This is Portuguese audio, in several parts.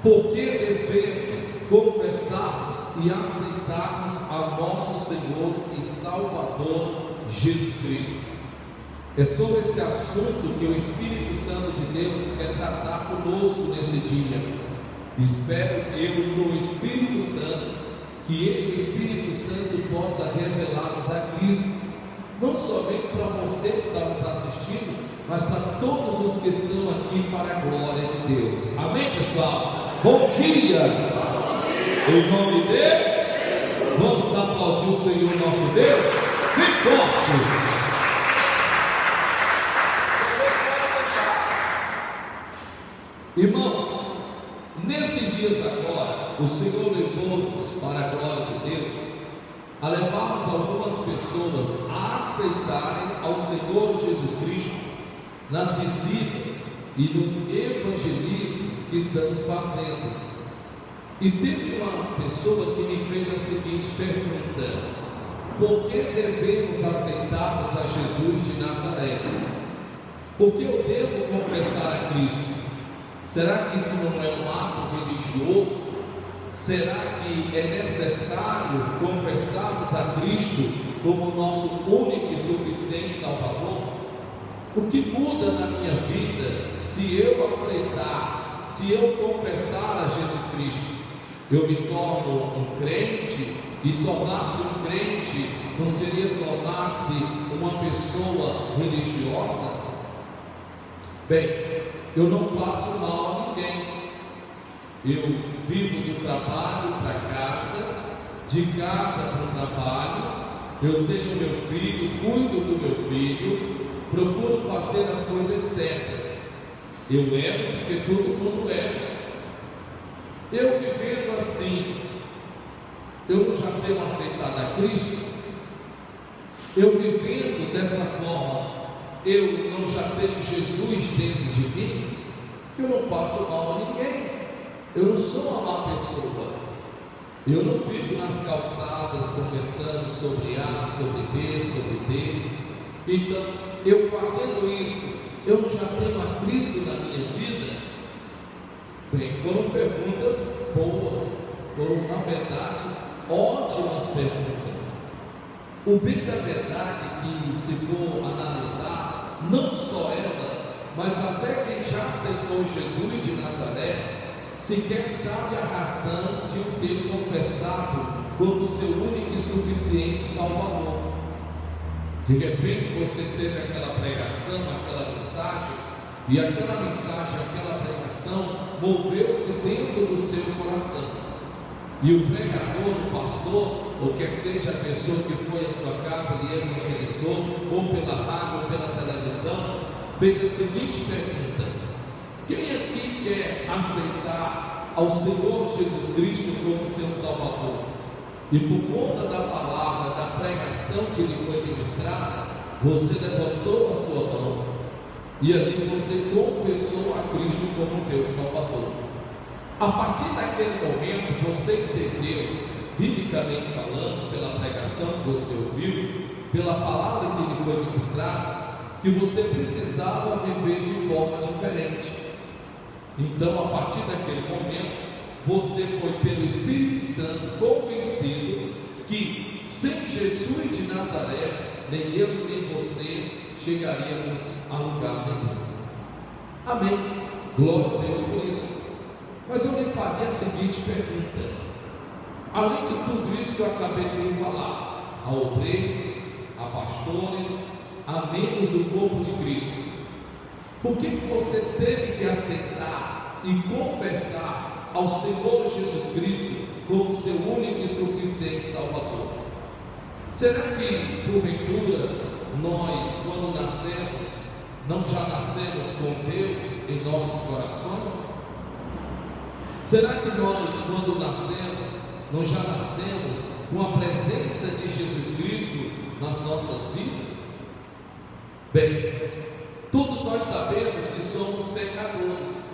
Porque devemos confessarmos e aceitarmos a nosso Senhor e Salvador Jesus Cristo. É sobre esse assunto que o Espírito Santo de Deus quer tratar conosco nesse dia. Espero eu, no Espírito Santo, que Ele, o Espírito Santo, possa revelar-nos a Cristo, não somente para você que está nos assistindo, mas para todos os que estão aqui para a glória de Deus. Amém, pessoal? Bom dia! Em nome de Jesus, vamos aplaudir o Senhor nosso Deus. Bem forte! Irmãos, nesses dias agora, o Senhor levou-nos para a glória de Deus, a levarmos algumas pessoas a aceitarem ao Senhor Jesus Cristo nas visitas e nos evangelismos que estamos fazendo. E teve uma pessoa que me fez a seguinte pergunta: por que devemos aceitarmos a Jesus de Nazaré? Por que eu devo confessar a Cristo? Será que isso não é um ato religioso? Será que é necessário confessarmos a Cristo como nosso único e suficiente Salvador? O que muda na minha vida se eu aceitar, se eu confessar a Jesus Cristo? Eu me torno um crente, e tornar-se um crente não seria tornar-se uma pessoa religiosa? Bem, eu não faço mal a ninguém. Eu vivo do trabalho para casa, de casa para o trabalho. Eu tenho meu filho, cuido do meu filho, procuro fazer as coisas certas. Eu erro porque todo mundo erra. Eu vivendo assim, eu já tenho aceitado a Cristo. Eu vivendo dessa forma, eu não já tenho Jesus dentro de mim. Eu não faço mal a ninguém. Eu não sou uma má pessoa. Eu não fico nas calçadas conversando sobre A, sobre B, sobre D. Então, eu fazendo isso, eu já tenho a Cristo na minha vida? Bem, foram perguntas boas, foram, na verdade, ótimas perguntas. O bem da verdade é que, se for analisar, não só ela, mas até quem já aceitou Jesus de Nazaré, sequer sabe a razão de o ter confessado como seu único e suficiente Salvador. De repente você teve aquela pregação, aquela mensagem, e aquela mensagem, aquela pregação moveu-se dentro do seu coração. E o pregador, o pastor, ou quer seja a pessoa que foi à sua casa e evangelizou, ou pela rádio ou pela televisão, fez a seguinte pergunta: quem aqui quer aceitar ao Senhor Jesus Cristo como seu Salvador? E por conta da palavra, da pregação que lhe foi ministrada, você levantou a sua mão e ali você confessou a Cristo como teu Salvador. A partir daquele momento você entendeu, biblicamente falando, pela pregação que você ouviu, pela palavra que lhe foi ministrada, que você precisava viver de forma diferente. Então, a partir daquele momento, você foi pelo Espírito Santo convencido que sem Jesus de Nazaré, nem eu nem você chegaríamos a lugar nenhum. Amém. Glória a Deus por isso. Mas eu lhe faria a seguinte pergunta: além de tudo isso que eu acabei de lhe falar, a obreiros, a pastores, a membros do corpo de Cristo, por que você teve que aceitar e confessar ao Senhor Jesus Cristo como seu único e suficiente Salvador? Será que, porventura, nós, quando nascemos, não já nascemos com Deus em nossos corações? Será que nós, quando nascemos, não já nascemos com a presença de Jesus Cristo nas nossas vidas? Bem, todos nós sabemos que somos pecadores.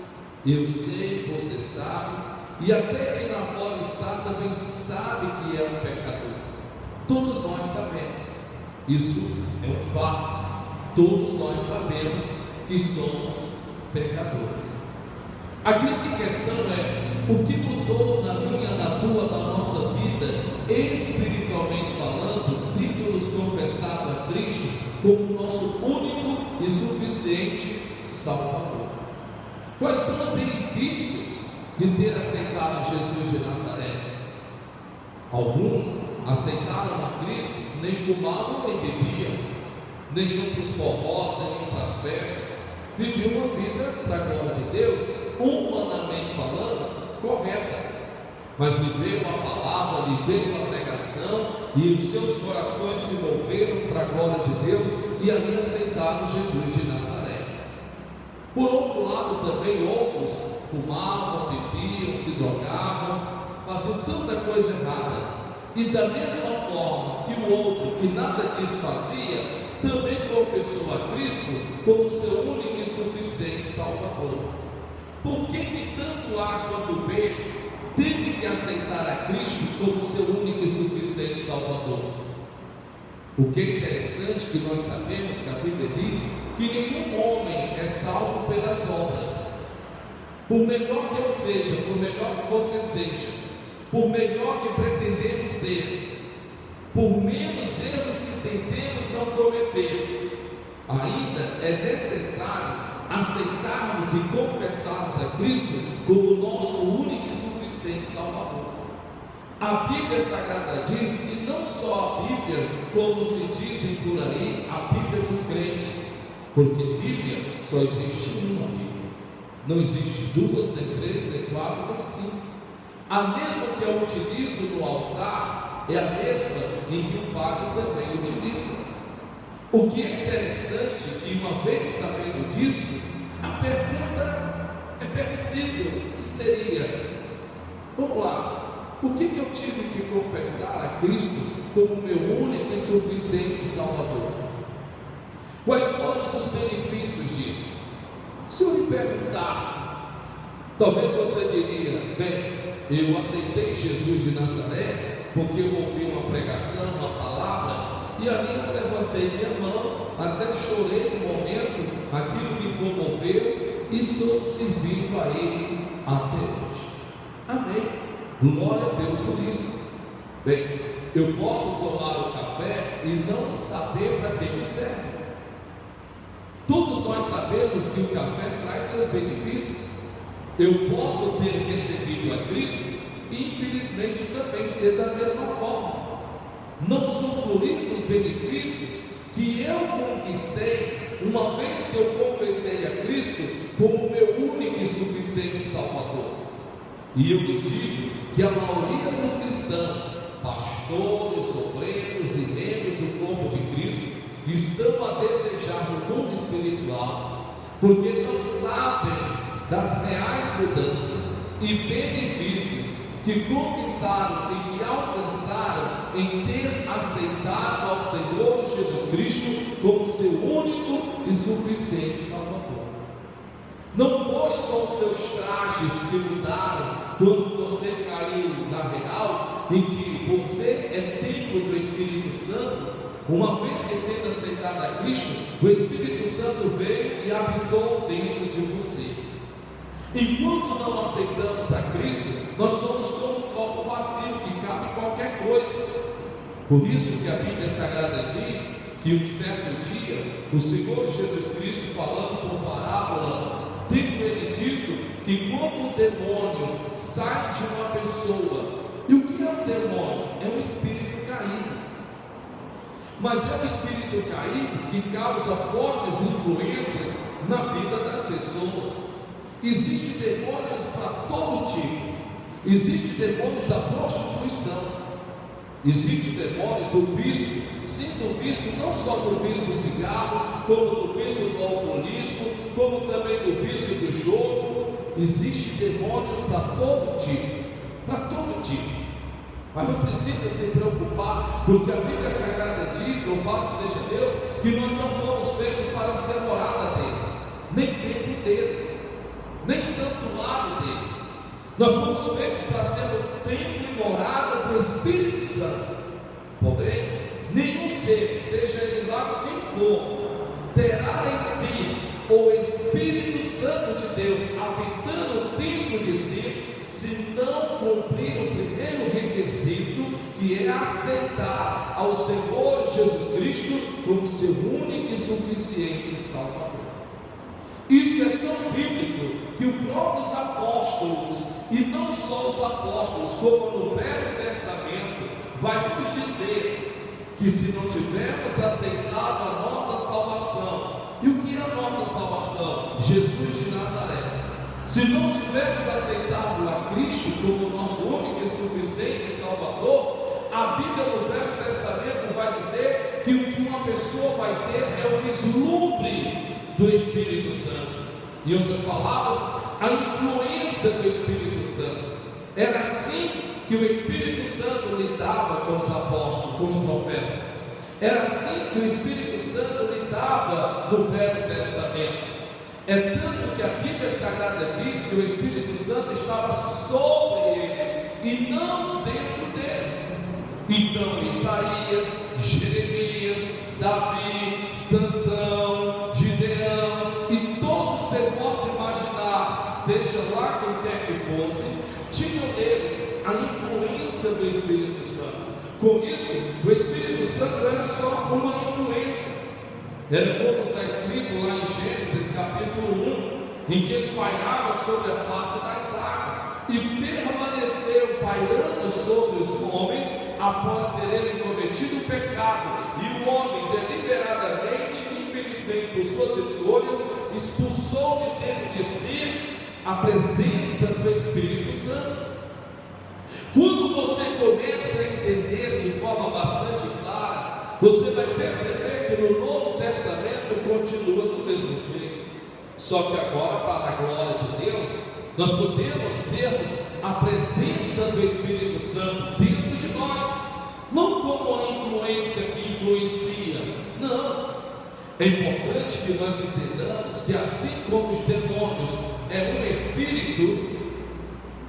Eu sei, você sabe, e até quem lá fora está também sabe que é um pecador. Todos nós sabemos, isso é um fato. Todos nós sabemos que somos pecadores. A grande questão é: o que mudou na minha, na tua, na nossa vida, espiritualmente falando, tendo-nos confessado a Cristo como nosso único e suficiente Salvador? Quais são os benefícios de ter aceitado Jesus de Nazaré? Alguns aceitaram a Cristo, nem fumavam nem bebiam, nem iam para os forrós, nem iam para as festas, viviam uma vida para a glória de Deus, humanamente falando, correta, mas lhe veio a palavra, lhe veio a pregação, e os seus corações se moveram para a glória de Deus, e ali aceitaram Jesus de Nazaré. Por outro lado, também outros fumavam, bebiam, se drogavam, faziam tanta coisa errada, e da mesma forma que o outro, que nada disso fazia, também confessou a Cristo como seu único e suficiente Salvador. Por que tanto A quanto B teve que aceitar a Cristo como seu único e suficiente Salvador? O que é interessante, que nós sabemos que a Bíblia diz que nenhum homem é salvo pelas obras. Por melhor que eu seja, por melhor que você seja, por melhor que pretendemos ser, por menos erros que tentemos não cometer, ainda é necessário aceitarmos e confessarmos a Cristo como nosso único e suficiente Salvador. A Bíblia Sagrada diz, e não só a Bíblia, como se dizem por aí, a Bíblia dos crentes, porque Bíblia só existe uma Bíblia, não existe duas, nem três, nem quatro, nem cinco. A mesma que eu utilizo no altar é a mesma em que o padre também utiliza. O que é interessante é que, uma vez sabendo disso, a pergunta é previsível, que seria: vamos lá, por que eu tive que confessar a Cristo como meu único e suficiente Salvador? Quais foram os benefícios disso? Se eu lhe perguntasse, talvez você diria: bem, eu aceitei Jesus de Nazaré porque eu ouvi uma pregação, uma palavra, e ali eu levantei minha mão, até chorei no momento, aquilo me comoveu, e estou servindo a Ele até hoje. Amém. Glória a Deus por isso. Bem, eu posso tomar o café e não saber para que serve. Todos nós sabemos que o café traz seus benefícios. Eu posso ter recebido a Cristo e infelizmente também ser da mesma forma, não usufruir dos benefícios que eu conquistei uma vez que eu confessei a Cristo como meu único e suficiente Salvador. E eu lhe digo que a maioria dos cristãos, pastores, obreiros e membros do corpo de Cristo, estão a desejar no mundo espiritual, porque não sabem das reais mudanças e benefícios que conquistaram e que alcançaram em ter aceitado ao Senhor Jesus Cristo como seu único e suficiente Salvador. Não foi só os seus trajes que mudaram quando você caiu na real, em que você é templo do Espírito Santo. Uma vez que tendo aceitado a Cristo, o Espírito Santo veio e habitou dentro de você. Enquanto não aceitamos a Cristo, nós somos como um copo vazio que cabe qualquer coisa. Por isso que a Bíblia Sagrada diz que um certo dia o Senhor Jesus Cristo, falando por parábola, tendo ele dito que quando o demônio sai de uma pessoa, e o que é um demônio? É um espírito caído. Mas é um espírito caído que causa fortes influências na vida das pessoas. Existem demônios para todo tipo. Existem demônios da prostituição, existem demônios do vício, sim, do vício, não só do vício do cigarro, como do vício do alcoolismo, como também do vício do jogo. Existem demônios para todo tipo. Mas não precisa se preocupar, porque a Bíblia Sagrada diz, louvado seja Deus, que nós não fomos feitos para ser morada deles, nem templo deles, nem santuário deles. Nós fomos feitos para sermos templo e morada do Espírito Santo. Porém, nenhum ser, seja ele lá quem for, terá em si o Espírito Santo de Deus habitando envelhecer se não cumprir o primeiro requisito, que é aceitar ao Senhor Jesus Cristo como seu único e suficiente Salvador. Isso é tão bíblico que os próprios apóstolos, e não só os apóstolos, como no Velho Testamento, vai nos dizer que se não tivermos aceitado a nossa salvação, e o que é a nossa salvação? Jesus de Nazaré. Se não tivermos aceitado a Cristo como nosso único e suficiente Salvador, a Bíblia no Velho Testamento vai dizer que o que uma pessoa vai ter é o vislumbre do Espírito Santo. Em outras palavras, a influência do Espírito Santo. Era assim que o Espírito Santo lidava com os apóstolos, com os profetas. Era assim que o Espírito Santo lidava no Velho Testamento. É tanto que a Bíblia Sagrada diz que o Espírito Santo estava sobre eles e não dentro deles. Então Isaías, Jeremias, Davi, Sansão, Gideão e todos que você possa imaginar, seja lá quem quer que fosse, tinham neles a influência do Espírito Santo. Com isso, o Espírito Santo era só uma influência. Era como está escrito lá em Gênesis capítulo 1, em que ele pairava sobre a face das águas e permaneceu pairando sobre os homens após terem cometido o pecado, e o homem deliberadamente, infelizmente por suas escolhas, expulsou de dentro de si a presença do Espírito Santo. Quando você começa a entender de forma bastante clara, você vai perceber que no Novo Testamento continua do mesmo jeito, só que agora, para a glória de Deus, nós podemos termos a presença do Espírito Santo dentro de nós, não como uma influência que influencia, não. É importante que nós entendamos que assim como os demônios é um espírito,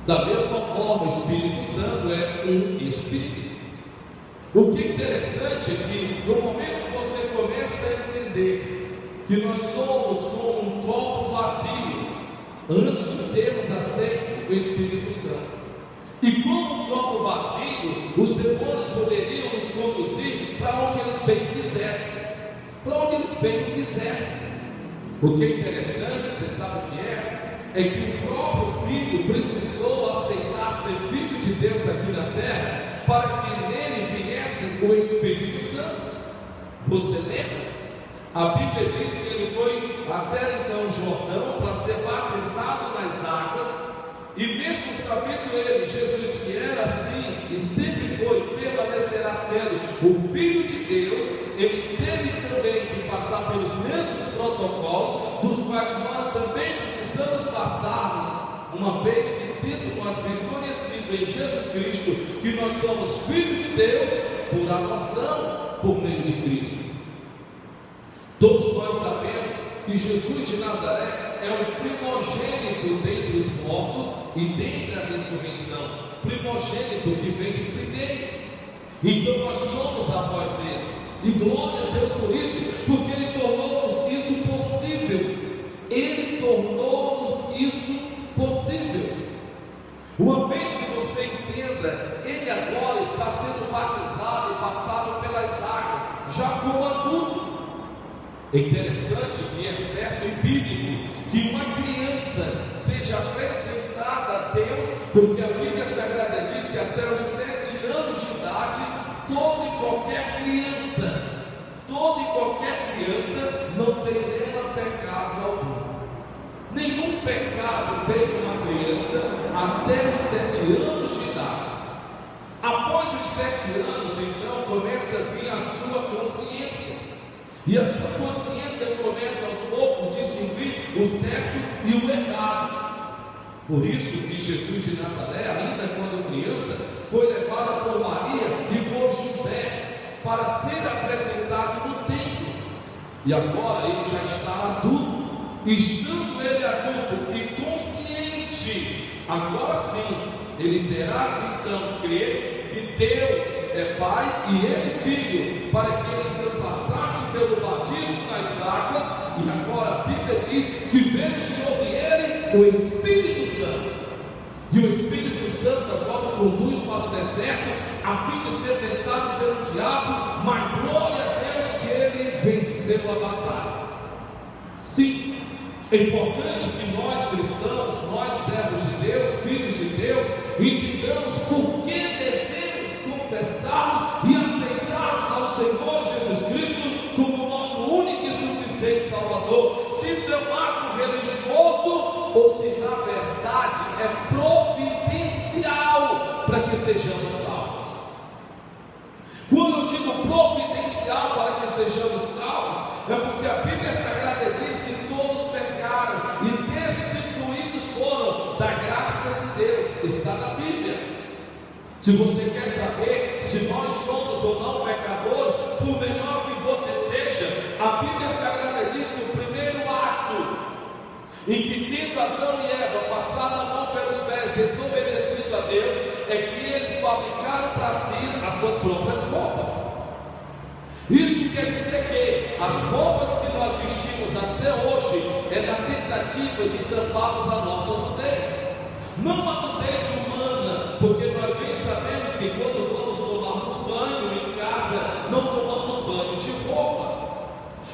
da mesma forma o Espírito Santo é um espírito. O que é interessante é que no momento que você começa a entender que nós somos como um copo vazio, antes de termos aceito o Espírito Santo, e como um copo vazio, os demônios poderiam nos conduzir para onde eles bem quisessem, para onde eles bem quisessem. O que é interessante, você sabe o que é que o próprio Filho precisou aceitar ser Filho de Deus aqui na terra, para que nele viesse o Espírito Santo. Você lembra? A Bíblia diz que ele foi até então Jordão para ser batizado nas águas, e mesmo sabendo ele, Jesus, que era assim e sempre foi, permanecerá sendo o Filho de Deus, ele teve também de passar pelos mesmos protocolos dos quais nós também precisamos passarmos, uma vez que tendo nós reconhecido em Jesus Cristo que nós somos filhos de Deus por adoção por meio de Cristo. Todos nós sabemos que Jesus de Nazaré é o primogênito dentre os mortos e dentre a ressurreição, primogênito que vem de primeiro. Então nós somos após ele, e glória a Deus por isso, porque ele tornou-nos isso possível. Ele tornou-nos isso possível. Uma vez que você entenda, ele agora está sendo batizado e passado pelas águas, já como adulto. É interessante que é certo e bíblico que uma criança seja apresentada a Deus, porque a Bíblia Sagrada diz que até os 7 anos de idade, toda e qualquer criança não tem nela pecado algum. Nenhum pecado tem uma criança até os 7 anos de idade. Após os 7 anos, então, começa a vir a sua consciência. E a sua consciência começa aos poucos a distinguir o certo e o errado. Por isso que Jesus de Nazaré, ainda quando criança, foi levado por Maria e por José para ser apresentado no templo. E agora ele já está adulto. Estando ele adulto e consciente, agora sim, ele terá de então crer que Deus é Pai e ele Filho, para que ele então passasse pelo batismo nas águas, e agora a Bíblia diz que veio sobre ele o Espírito Santo. E o Espírito Santo agora o conduz para o deserto, a fim de ser tentado pelo diabo, mas glória a Deus que ele venceu a batalha. Sim, é importante que nós cristãos, nós servos de Deus, filhos de Deus, entendamos por que devemos confessarmos e aceitarmos ao Senhor Jesus Cristo como nosso único e suficiente Salvador. Se isso é um ato religioso ou se na verdade é providencial para que sejamos salvos. Quando eu digo providencial para que sejamos salvos, é porque a Bíblia Sagrada diz que todos pecaram e destituídos foram da graça de Deus. Está na Bíblia. Se você quer saber se nós somos ou não pecadores, por menor que você seja, a Bíblia Sagrada diz que o primeiro ato em que, tendo Adão e Eva passado a mão pelos pés, desobedecido a Deus, é que eles fabricaram para si as suas próprias roupas. Isso quer dizer que as roupas que nós vestimos até hoje é na tentativa de tamparmos a nossa nudez. Não a nudez humana, porque nós bem sabemos que quando vamos tomarmos banho em casa, não tomamos banho de roupa,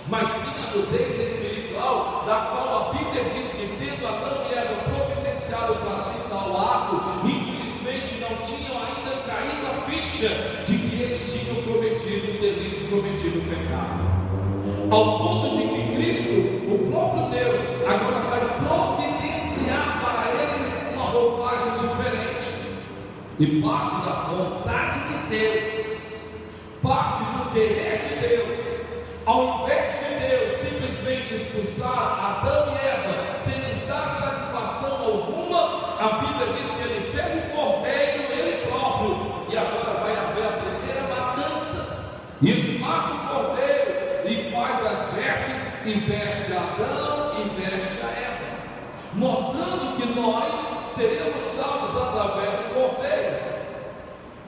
mas sim a nudez espiritual, da qual a Bíblia diz que, tendo Adão e Eva providenciado para si tal ato, infelizmente não tinham ainda caído a ficha de que eles tinham cometido o delito, cometido o pecado, ao ponto de que Cristo, o próprio Deus, agora vai providenciar para eles uma roupagem diferente, e parte da vontade de Deus, parte do querer de Deus. Ao invés de Deus simplesmente expulsar Adão e Eva sem lhes dar satisfação alguma, a Bíblia diz que ele pega o cordeiro, ele próprio, e agora vai haver a primeira matança, e ele mata o cordeiro e faz as vestes, e veste Adão e veste a Eva, mostrando que nós seremos salvos através do cordeiro,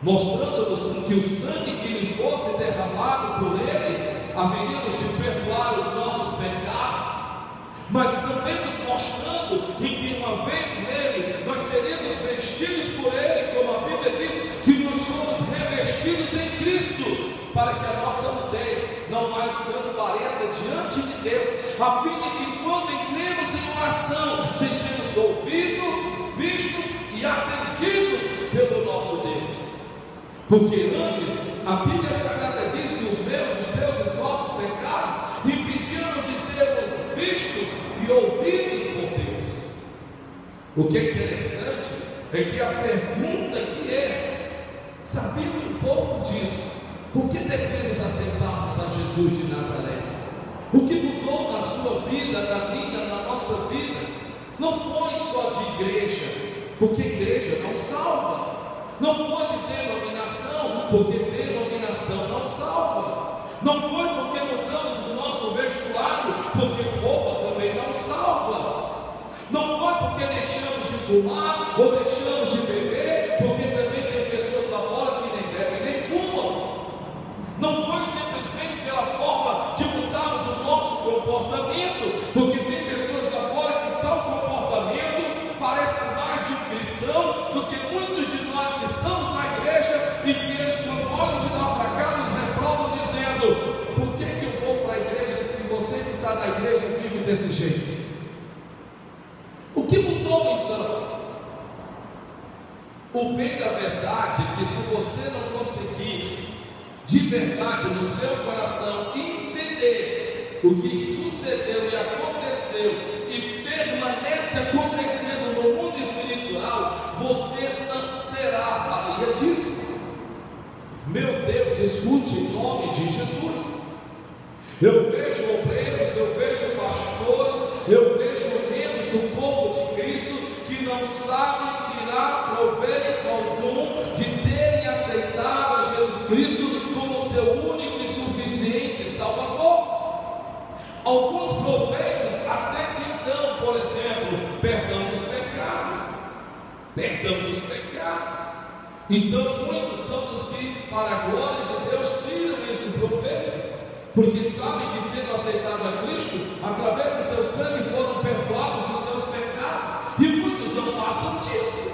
mostrando-nos que o sangue que lhe fosse derramado por ele haveríamos de perdoar os nossos pecados, mas também nos mostrando em que uma vez nele nós seremos vestidos por ele, como a Bíblia diz que nós somos revestidos em Cristo, para que a nossa nudez não mais transpareça diante de Deus, a fim de que quando entremos em oração sejamos ouvidos, vistos e atendidos pelo nosso Deus. Porque antes a Bíblia Sagrada diz que os teus, os nossos pecados impediram de sermos vistos e ouvidos por Deus. O que é interessante é que a pergunta que é, sabendo um pouco disso, por que devemos aceitarmos a Jesus de Nazaré? O que mudou na sua vida, na minha, na nossa vida, não foi só de igreja, porque igreja não salva. Não foi de denominação, porque denominação não salva. Não foi porque mudamos o nosso vestuário, porque roupa também não salva. Não foi porque deixamos de fumar ou deixamos de beber, porque também tem pessoas lá fora que nem bebem nem fumam. Não foi simplesmente pela forma de mudarmos o nosso comportamento, porque tem pessoas lá fora que tal comportamento parece mais de um cristão do que muitos de nós que estamos na igreja, e que eles, quando olham de lá para cá, nos reprovam dizendo: por que eu vou para a igreja se você que está na igreja vive desse jeito? O que mudou então? O bem da verdade é que, se você não conseguir de verdade no seu coração entender o que sucedeu e aconteceu e permanece acontecendo no mundo espiritual, você não terá valia disso. Meu Deus, escute em nome de Jesus. Eu vejo obreiros, eu vejo pastores, eu vejo membros do corpo de Cristo que não sabem tirar proveito algum de terem aceitado a Jesus Cristo como seu único e suficiente Salvador. Alguns proveitos até que dão, por exemplo, perdão dos pecados. Então muitos são os que, para a glória de Deus, tiram esse proveito, porque sabem que, tendo aceitado a Cristo, através do seu sangue foram perdoados dos seus pecados, e muitos não passam disso.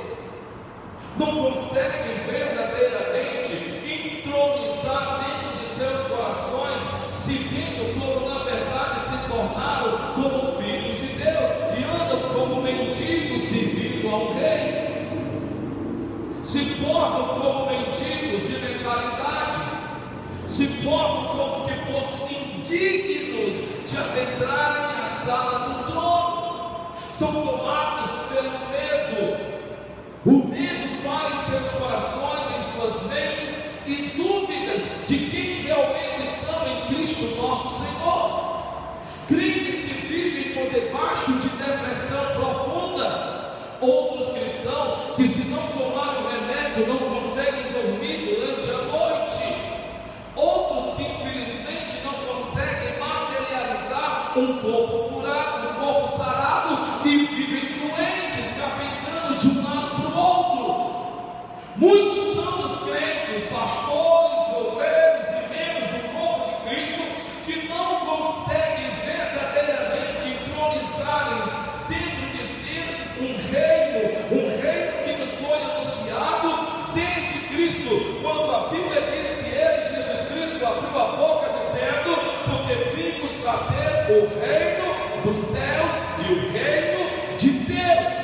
não conseguem verdadeiramente entronizar dentro de seus corações, se vendo como na verdade se tornaram como filhos de Deus e andam como mendigos servindo ao rei, se portam como mendigos de mentalidade, se portam como que fossem indignos de adentrarem a sala do trono, são tomados pelo medo. O medo para em seus corações, em suas mentes, e dúvidas de quem realmente são em Cristo nosso Senhor. Crentes que vivem por debaixo de depressão profunda, outros cristãos que, se não tomarem remédio, não conseguem dormir durante a noite, outros que infelizmente não conseguem materializar um corpo curado, um corpo sarado, e vivem doentes, capengando de um lado para o outro. Muitos são os crentes, pastores, obreiros e membros do corpo de Cristo, que não conseguem verdadeiramente entronizar dentro de si um reino que nos foi anunciado desde Cristo, quando a Bíblia diz que ele, Jesus Cristo, abriu a boca dizendo: porque vimos trazer o reino dos céus e o reino de Deus.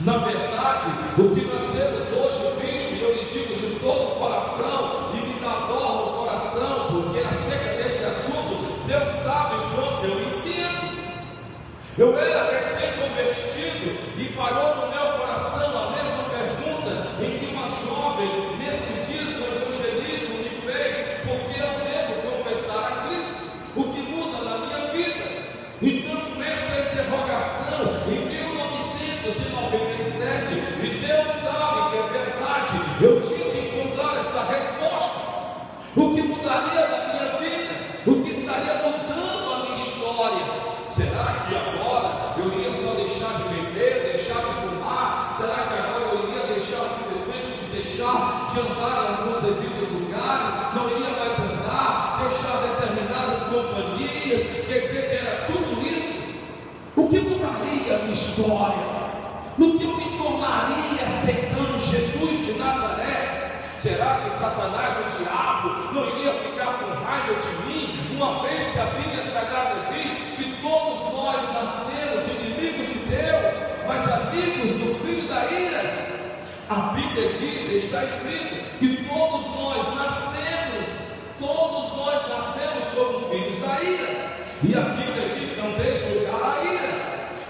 Na verdade, o que nós temos hoje visto, e eu lhe digo de todo o coração, e me dá dor no coração, porque acerca desse assunto, Deus sabe o quanto eu entendo. Eu era recém-convertido e parou no meu coração a mesma pergunta em que uma jovem, nesses dias do evangelismo, me fez: porque eu devo confessar a Cristo? O que muda na minha vida? Então, com essa interrogação, em 1997, e Deus sabe que é verdade, eu tinha que encontrar esta resposta. O que mudaria na minha vida? O que estaria mudando a minha história? Será que agora eu iria só deixar de beber, deixar de fumar? Será que agora eu iria deixar simplesmente de andar em alguns devidos lugares? Não iria mais andar, deixar determinadas companhias? Quer dizer que era tudo isso? O que mudaria a minha história? No que eu me tornaria aceitando Jesus de Nazaré? Será que Satanás, o diabo, não iria ficar com raiva de mim, uma vez que a Bíblia Sagrada diz que todos nós nascemos inimigos de Deus, mas amigos do Filho da ira? A Bíblia diz, está escrito, que todos nós nascemos como filhos da ira, e a Bíblia diz que não tem lugar a ira.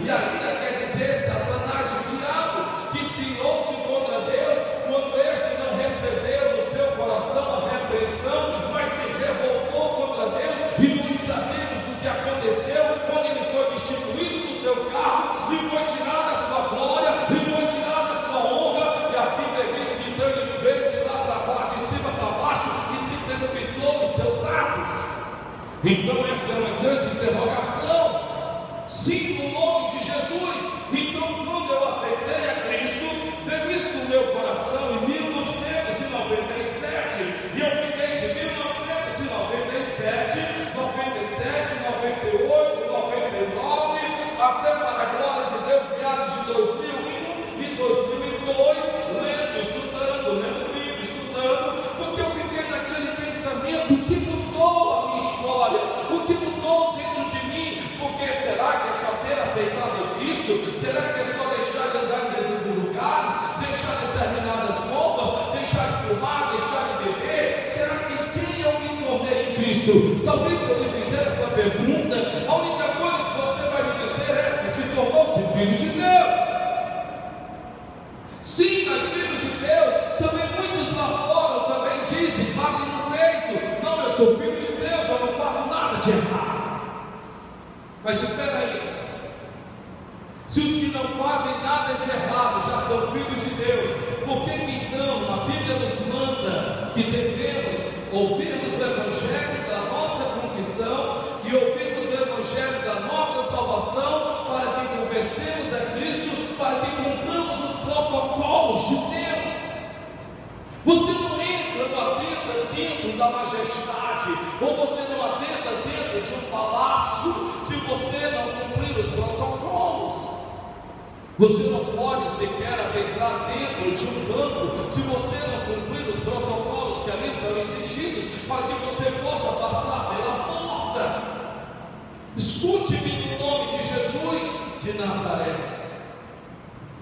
E a ira quer dizer Satanás, o diabo, que se irou-se contra Deus quando este não recebeu no seu coração a repreensão, mas se revoltou contra Deus. E nós sabemos do que aconteceu quando ele foi destituído do seu cargo, e foi tirada a sua glória, e foi tirada a sua honra. E a Bíblia diz que então ele veio de lá para baixo, de cima para baixo, e se precipitou nos seus atos. Então essa é uma grande interrogação. Sim, no nome de Jesus. Então, quando eu aceitei a Cristo, veio isso no meu coração em 1997, e eu fiquei de 1997, 97, 98, 99, até, para a glória de Deus, meados de 2001 e 2002, lendo, estudando, livro, estudando, porque eu fiquei naquele pensamento: o que mudou a minha história? O que mudou dentro de mim? Porque será que é só ter aceitado Cristo? Será que é só deixar de andar em determinados lugares, deixar determinadas bombas, deixar de fumar, deixar de beber? Será que quem eu me tornei em Cristo? Talvez se eu lhe fizer essa pergunta, a única coisa que você vai me dizer é que se tornou-se filho de Deus. Sim, mas filhos de Deus, também muitos lá fora também dizem, batem no peito: não, eu sou filho de Deus, eu não faço nada de errado. Mas espera aí, se os que não fazem nada de errado já são filhos de Deus, por que então a Bíblia nos manda que devemos ouvirmos o Evangelho da nossa confissão e ouvirmos o Evangelho da nossa salvação, para que confessemos a Cristo, para que cumpramos os protocolos de Deus? Você não entra, não adentra dentro da majestade, ou você não adentra dentro de um palácio, se você não cumprir os protocolos. Você não pode sequer adentrar dentro de um banco se você não cumprir os protocolos que ali são exigidos para que você possa passar pela porta. Escute-me no nome de Jesus de Nazaré.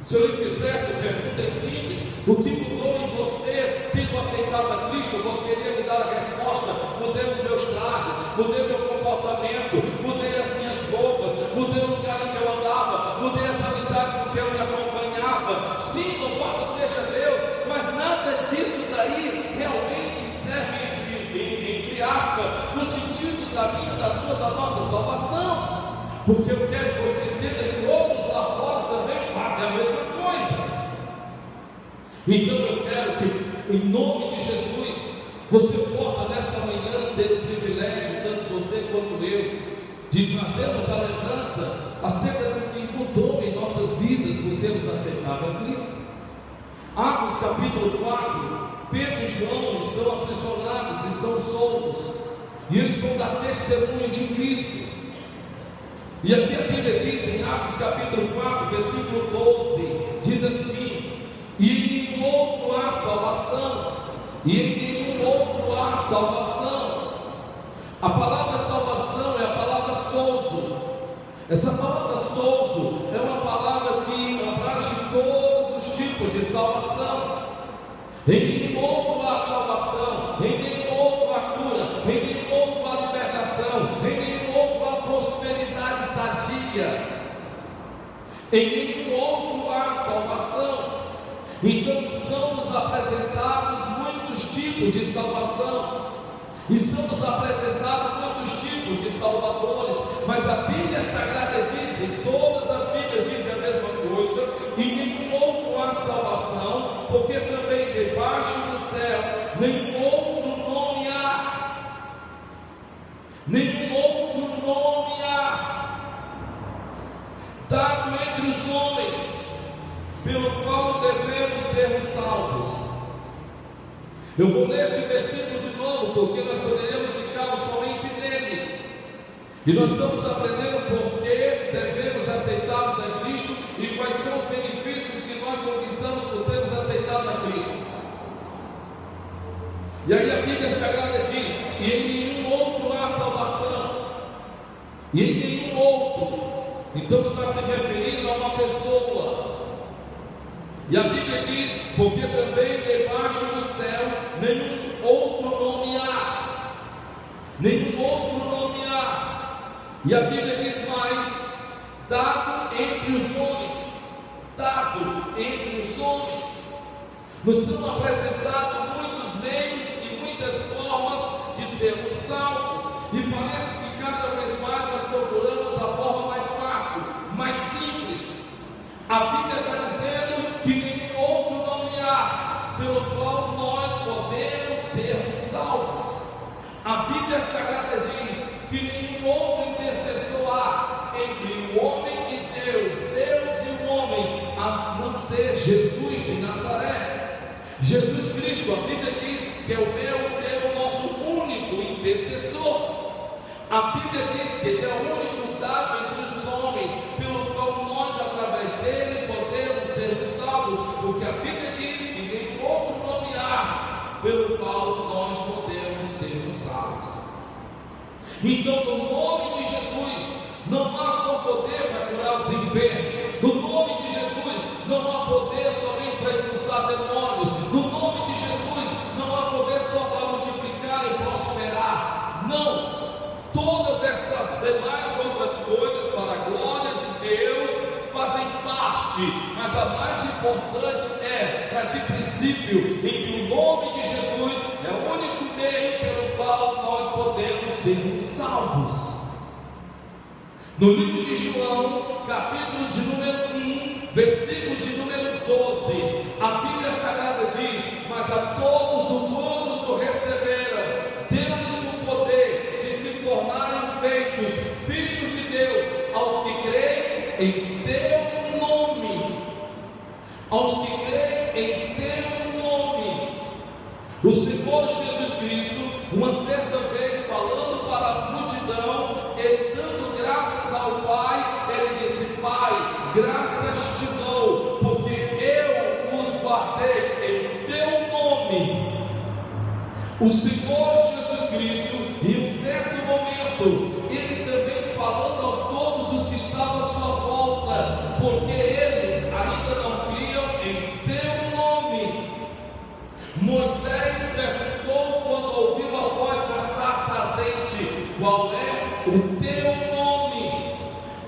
Se eu lhe fizesse perguntas simples, o que mudou em você, tendo aceitado a Cristo, você iria me dar a resposta: mudei os meus trajes, mudei o meu comportamento, mudei as minhas roupas, mudei o lugar em que eu andava, mudei as amizades com que eu me acompanhava. Sim, louvado seja Deus, mas nada disso daí realmente serve, entre aspas, no sentido da minha, da sua, da nossa salvação. Porque eu quero que você entenda que outros lá fora também fazem a mesma coisa. Então eu quero que, em nome de Jesus, você possa nesta manhã ter o privilégio, tanto você quanto eu, de trazermos a lembrança acerca do que mudou em nossas vidas por termos aceitado a Cristo. Atos capítulo 4, Pedro e João estão aprisionados e são soltos, e eles vão dar testemunho de Cristo. E aqui a Bíblia diz em Atos capítulo 4, versículo 12, diz assim: e em nenhum outro há salvação, e em nenhum outro há salvação. A palavra salvação é a palavra sozo. Essa palavra sozo é uma palavra que abrange todos os tipos de salvação. Em nenhum outro há salvação, em nenhum outro há cura, em nenhum outro há libertação, em nenhum outro há prosperidade sadia, em nenhum outro há salvação. Então são-nos apresentados muitos tipos de salvação, e são-nos apresentados muitos tipos de salvadores, mas a Bíblia Sagrada diz, e todas as Bíblias dizem a mesma coisa: e nenhum outro há salvação, porque também debaixo do céu nenhum outro nome há, nenhum outro nome há, dado entre os homens, pelo qual devemos sermos salvos. Eu vou ler este versículo de novo, porque nós poderíamos ficar somente nele. E nós estamos aprendendo por que devemos aceitarmos a Cristo e quais são os benefícios que nós conquistamos por termos aceitado a Cristo. E aí a Bíblia Sagrada diz: e em nenhum outro há salvação, e em nenhum outro. Então está se referindo a uma pessoa. E a Bíblia diz: porque também debaixo do céu nenhum outro nome há, nenhum outro nome há. E a Bíblia diz mais: dado entre os homens, dado entre os homens. Nos são apresentados muitos meios e muitas formas de sermos salvos, e parece que cada vez mais nós procuramos a forma mais fácil, mais simples. A Bíblia está dizendo que nenhum outro nome há pelo qual nós podemos ser salvos. A Bíblia Sagrada diz que nenhum outro intercessor há entre o homem e Deus, Deus e o homem, a não ser Jesus de Nazaré. Jesus Cristo, a Bíblia diz que é o nosso único intercessor. A Bíblia diz que Ele é o único dado entre os homens, pelo qual nós, através dele, podemos ser salvos, porque a Bíblia diz que nenhum outro nome há pelo qual nós podemos ser salvos. Então, no nome de Jesus, não há só poder para curar os enfermos. No nome de Jesus, não há poder somente para expulsar demônios. No nome de Jesus, não há poder só para multiplicar e prosperar. Não! Todas essas demais outras coisas, para a glória de Deus, fazem parte, mas a mais importante é para de princípio, em que o nome de Jesus é o único meio pelo qual nós podemos ser salvos. No livro de João, capítulo de número 1, versículo de número 12, a Bíblia Sagrada diz: mas a todos os quantos o receberam, deu-lhes o poder de se tornarem feitos filhos de Deus, aos que creem em seu nome, aos que creem em seu nome. O Senhor Jesus Cristo, uma certa vez falando para a multidão, ele dando graças ao Pai, ele disse: Pai, graças te dou o Senhor Jesus Cristo, em um certo momento, Ele também falando a todos os que estavam à sua volta, porque eles ainda não criam em seu nome. Moisés perguntou quando ouviu a voz da sarça ardente: qual é o teu nome?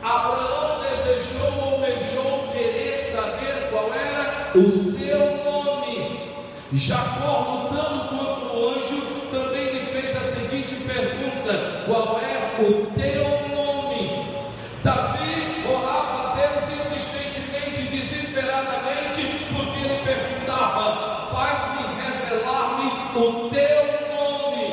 Abraão desejou ou almejou querer saber qual era o seu nome. Jacó, lutando contra o anjo, também lhe fez a seguinte pergunta: qual é o teu nome? Davi orava a Deus insistentemente, desesperadamente, porque ele perguntava: faz-me revelar-me o teu nome.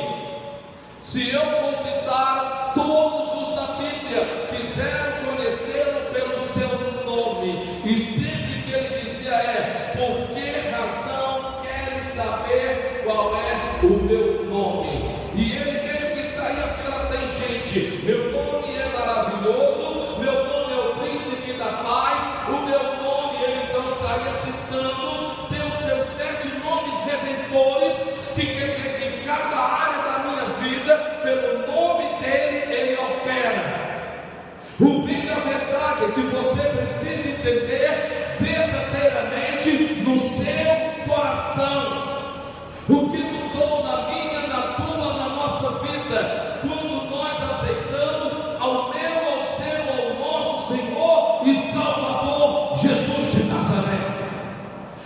Se eu for citar, todos os da Bíblia quiseram conhecê-lo pelo seu nome, e sempre que ele dizia por que razão queres saber qual é o meu nome? E ele meio que saía pela tangente: meu nome é maravilhoso, meu nome é o príncipe da paz, o meu nome. Ele então saía citando, tem os seus 7 nomes redentores, que quer dizer que em cada área da minha vida, pelo nome dele, ele opera. O bem da verdade é que você precisa entender verdadeiramente no seu coração o que mudou na minha, na tua, na nossa vida, quando nós aceitamos ao meu, ao seu, ao nosso Senhor e Salvador Jesus de Nazaré.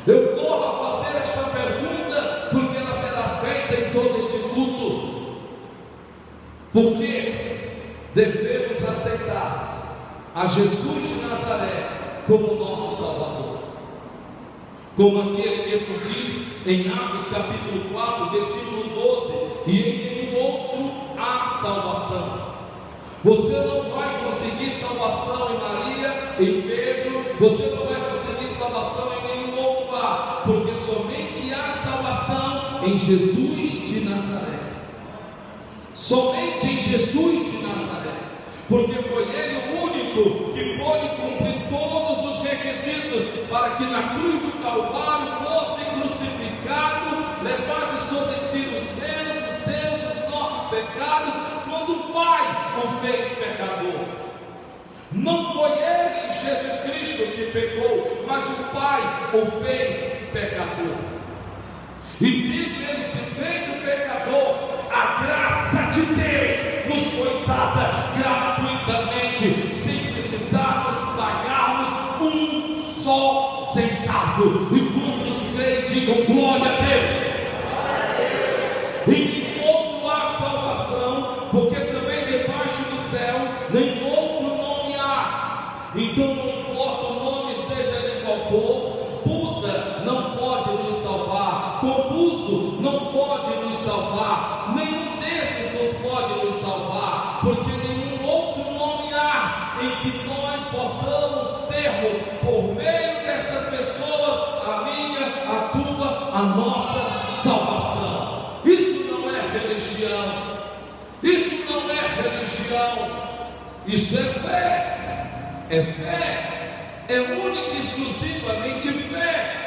Eu torno a fazer esta pergunta porque ela será feita em todo este culto. Porque devemos aceitar a Jesus de Nazaré como nosso Salvador. Como aqui ele mesmo diz em Atos capítulo 4, versículo 12: e em nenhum outro há salvação. Você não vai conseguir salvação em Maria, em Pedro, você não vai conseguir salvação em nenhum outro lar, porque somente há salvação em Jesus de Nazaré. Somente em Jesus de Nazaré, porque foi ele o único que pôde cumprir todos os requisitos para que na cruz do Calvário fosse crucificado, levasse sobre si os meus, os seus, os nossos pecados, quando o Pai o fez pecador. Não foi ele, Jesus Cristo, que pecou, mas o Pai o fez pecador. E tendo ele se feito pecador, a graça de Deus nos foi dada gratuitamente, sem precisarmos pagarmos um só centavo. E quantos creem, digam glória a Deus. Em outro há salvação, porque também debaixo do céu nem outro nome há. Então não importa o nome, seja de qual for, Buda não pode nos salvar, Confuso não pode nos salvar, nenhum desses nos pode nos salvar, porque nenhum outro nome há em que nós possamos termos, por meio destas pessoas, a minha, a tua, a nossa salvação. Isso não é religião, isso não é religião, isso é fé, é única e exclusivamente fé.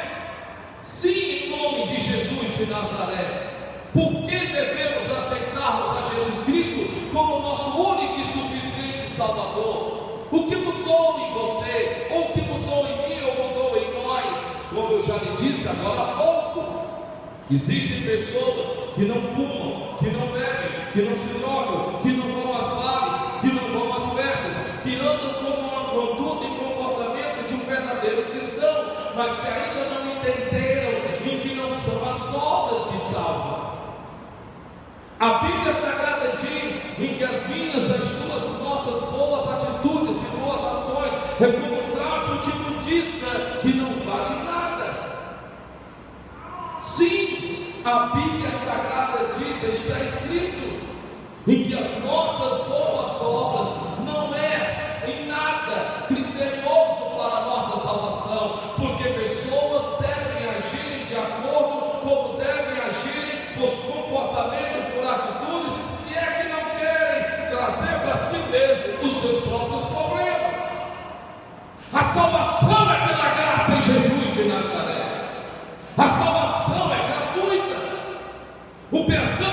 Sim, em nome de Jesus de Nazaré. Por que devemos aceitarmos a Jesus Cristo como nosso único e suficiente Salvador? O que mudou em você, ou o que mudou em mim, ou mudou em nós? Como eu já lhe disse agora há pouco, existem pessoas que não fumam, que não bebem, que não se drogam, que não vão às bares, que não vão às festas, que andam com uma conduta e comportamento de um verdadeiro cristão, mas que ainda não entenderam em que não são as obras que salvam. A Bíblia Sagrada diz em que as minhas, as tuas, nossas boas atitudes e boas ações é como um trapo de imundícia que não vale nada. Sim, a Bíblia Sagrada diz, está escrito, em que as nossas boas obras não é em nada criterioso para a nossa salvação, porque pessoas devem agir de acordo como devem agir por comportamento, por atitude, se é que não querem trazer para si mesmo os seus próprios problemas. A salvação é pela graça em Jesus de Nazaré. A salvação é gratuita. O perdão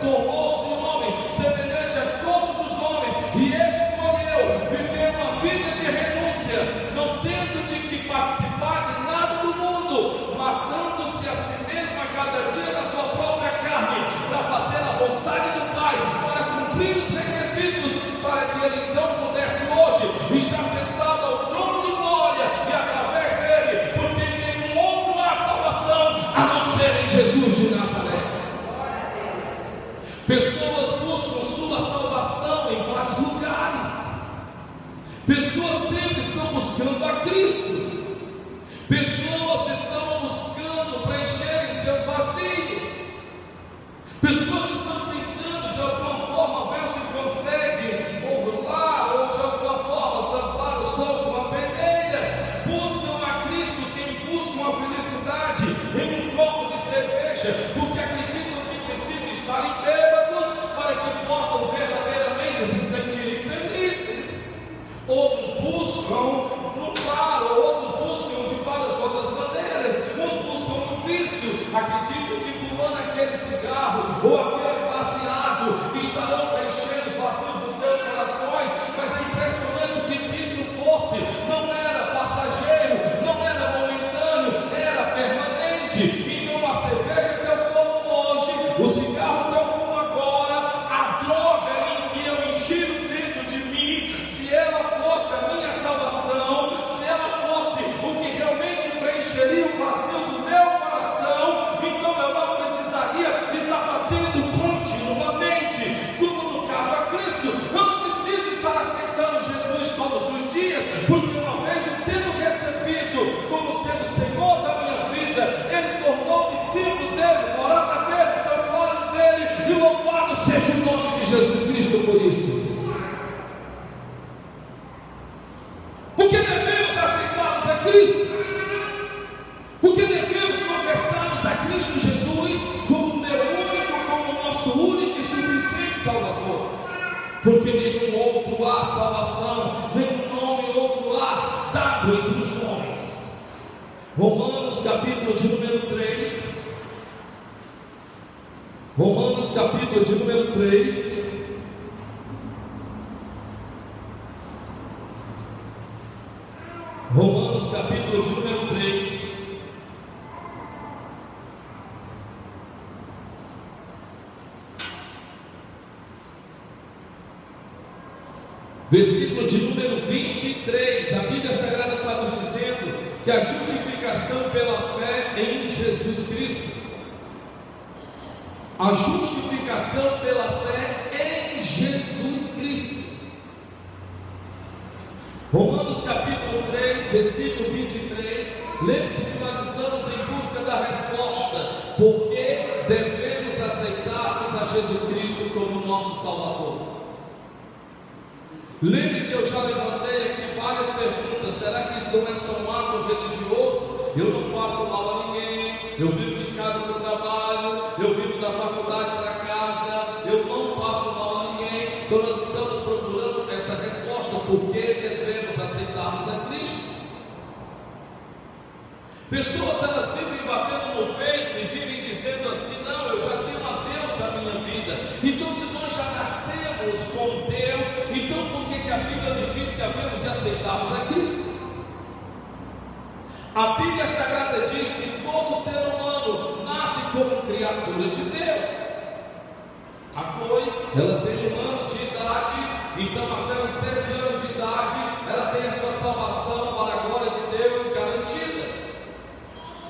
tornou-se homem, semelhante a todos os homens, e escolheu viver uma vida de renúncia, não tendo de que participar de nada do mundo, matando-se a si mesmo a cada dia na sua própria carne, para fazer a vontade do Pai, para cumprir os requisitos, para que ele então pudesse hoje estar sentado ao trono de glória, e através dele, porque em nenhum outro há salvação, a não ser em Jesus de Nazaré. Pessoas buscam sua salvação em vários lugares. Pessoas sempre estão buscando a Cristo. Pessoas estão buscando preencherem seus vazios. Pessoas estão tentando de alguma forma ver se conseguem burlar ou de alguma forma tampar o sol com uma peneira. Buscam a Cristo, quem busca a felicidade em um copo de cerveja, porque acreditam que precisam estar bêbados para que possam verdadeiramente se sentirem felizes. Outros buscam no bar, outros buscam de várias outras maneiras. Uns buscam no vício, acreditam que fumando aquele cigarro ou aquele baseado estarão preenchendo os vazios dos seus corações. Mas é impressionante que se isso fosse, não era passageiro, não era momentâneo, era permanente. Então a cerveja que eu tomo hoje, o cigarro que eu fumo agora, a droga em que eu ingiro dentro de mim, se ela fosse a minha salvação, se ela fosse o que realmente preencheria o vazio do meu coração, então eu não precisaria estar fazendo continuamente, como no caso a Cristo. Eu não preciso estar aceitando Jesus todos os dias, porque uma vez eu tendo recebido como sendo Senhor da minha vida, Ele tornou-me templo dele, morada dele, santuário dele, e louvado seja o nome de Jesus Cristo por isso. Porque devemos aceitarmos a Cristo, porque devemos confessarmos a Cristo Jesus como meu único, como nosso único e suficiente Salvador, porque nenhum outro há salvação, nenhum nome outro há dado entre os homens. Romanos capítulo de número 3, Romanos capítulo de número 3, Romanos capítulo de número 3, versículo de número 23, a Bíblia Sagrada está nos dizendo que a justificação pela fé em Jesus Cristo, a justificação pela fé em Jesus Cristo. Romanos capítulo 3, versículo 23, lembre-se que nós estamos em busca da resposta, porque devemos aceitarmos a Jesus Cristo como nosso Salvador. Lembre que eu já levantei aqui várias perguntas. Será que isso não é só um ato religioso? Eu não faço mal a ninguém, eu vivo de casa do trabalho, eu vivo da faculdade da casa, eu não faço mal a ninguém. Então nós estamos procurando essa resposta, porque devemos aceitarmos a Cristo. Pessoas, elas vivem batendo no peito e vivem dizendo assim: não, eu já tenho a Deus na minha vida. Então se nós já nascemos com Deus, então por que a Bíblia nos diz que havemos de aceitarmos a Cristo? A Bíblia Sagrada diz que todo ser humano nasce como criatura de Deus. A Chloe, ela tem 1 ano de idade, então até os 7 anos de idade, ela tem a sua salvação para a glória de Deus garantida.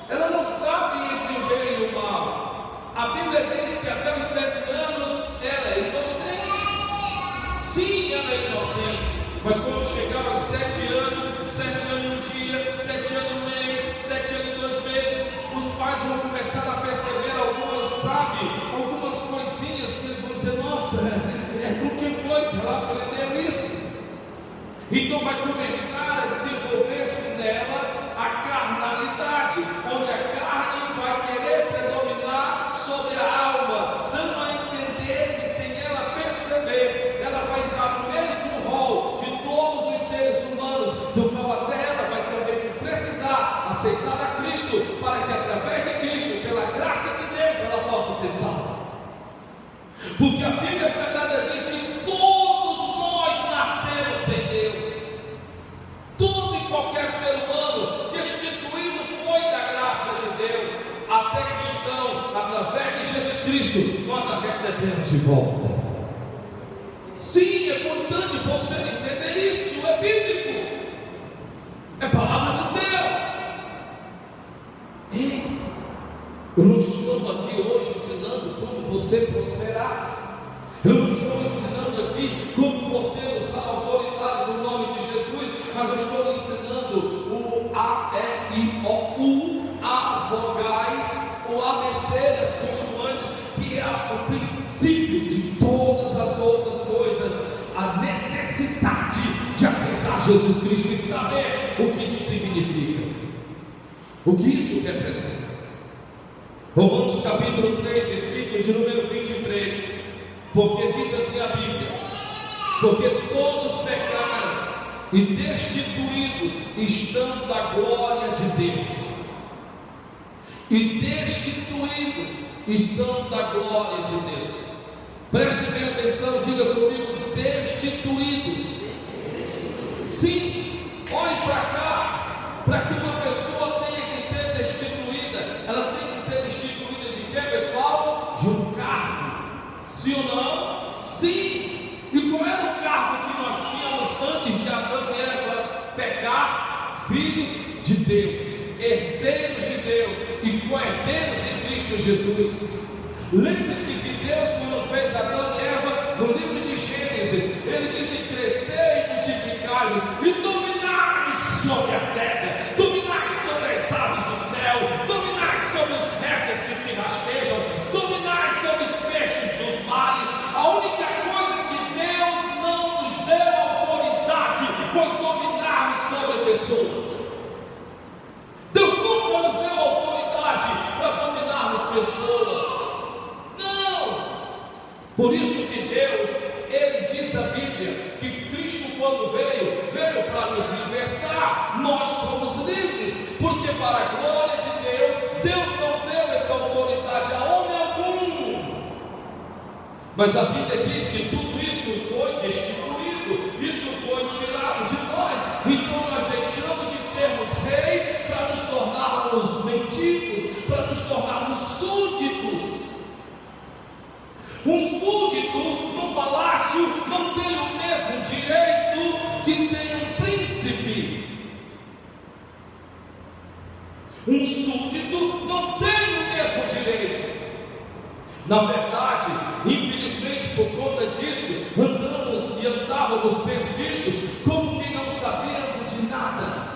Ela não sabe entre o bem e o mal. A Bíblia diz que até os 7 anos ela é inocente. Sim, ela é inocente. Mas quando chegar aos 7 anos, 7 anos e um dia, 7 anos e um mês, 7 anos e 2 meses, os pais vão começar a perceber algumas coisinhas que eles vão dizer: nossa, por que foi que ela aprendeu isso? Então vai começar a desenvolver-se nela a carnalidade, onde a carne vai querer predominar sobre a alma, dando a entender que sem ela perceber, ela vai entrar no mesmo rol de todos os seres humanos, do qual até ela vai também precisar aceitar a Cristo, para que através de Cristo, pela graça de Deus, ela possa ser salva. Porque a Bíblia Sagrada diz que todos nós nascemos em Deus. Todo e qualquer ser humano destituído foi da graça de Deus, até que então, através de Jesus Cristo, nós a recebemos de volta. Sim, é importante você entender isso, é bíblico, é palavra de Deus. E eu não estou aqui hoje ensinando como você prosperar, eu não estou ensinando aqui como você usar a autoridade do nome de Jesus, mas eu estou ensinando o A, E, I, O, U, as vogais, o ABC, as consoantes, que é o princípio de todas as outras coisas, a necessidade de aceitar Jesus Cristo e saber o que isso significa, o que isso representa. Romanos capítulo 3, versículo de número 23, porque diz assim a Bíblia: porque todos pecaram e destituídos estão da glória de Deus. E destituídos estão da glória de Deus. Preste bem atenção, diga comigo: destituídos. Sim, olhe para cá. Para que uma pessoa tenha que ser destituída, ela tem que ser destituída de quê, pessoal? De um cargo. Sim ou não? Sim. E qual era o cargo que nós tínhamos antes de Adão e Eva pecar? Filhos de Deus, herdeiros de Deus e co-herdeiros em Cristo Jesus. Lembre-se que Deus, quando fez Adão e Eva, no livro de Gênesis, Ele disse: crescer e multiplicar-vos e dominar sobre a terra, dominar sobre as aves do céu, dominar sobre os répteis que se rastejam, dominar sobre os peixes dos mares. A única coisa que Deus não nos deu autoridade foi dominar sobre pessoas. Deus nunca nos deu autoridade para dominarmos pessoas. Não. Por isso que Deus, Ele diz a Bíblia que Cristo, quando veio para nos libertar. Nós somos livres, porque para a glória de Deus, Deus não deu essa autoridade a homem algum. Mas a Bíblia diz que tudo isso foi destituído, isso foi tirado de nós. Então nós deixamos de sermos reis para nos tornarmos mendigos, para nos tornarmos súditos. Um súdito no palácio não tem o mesmo direito que tem um príncipe. Um súdito não tem o mesmo direito. Na verdade, infelizmente, por conta disso, andávamos perdidos, como que não sabíamos de nada.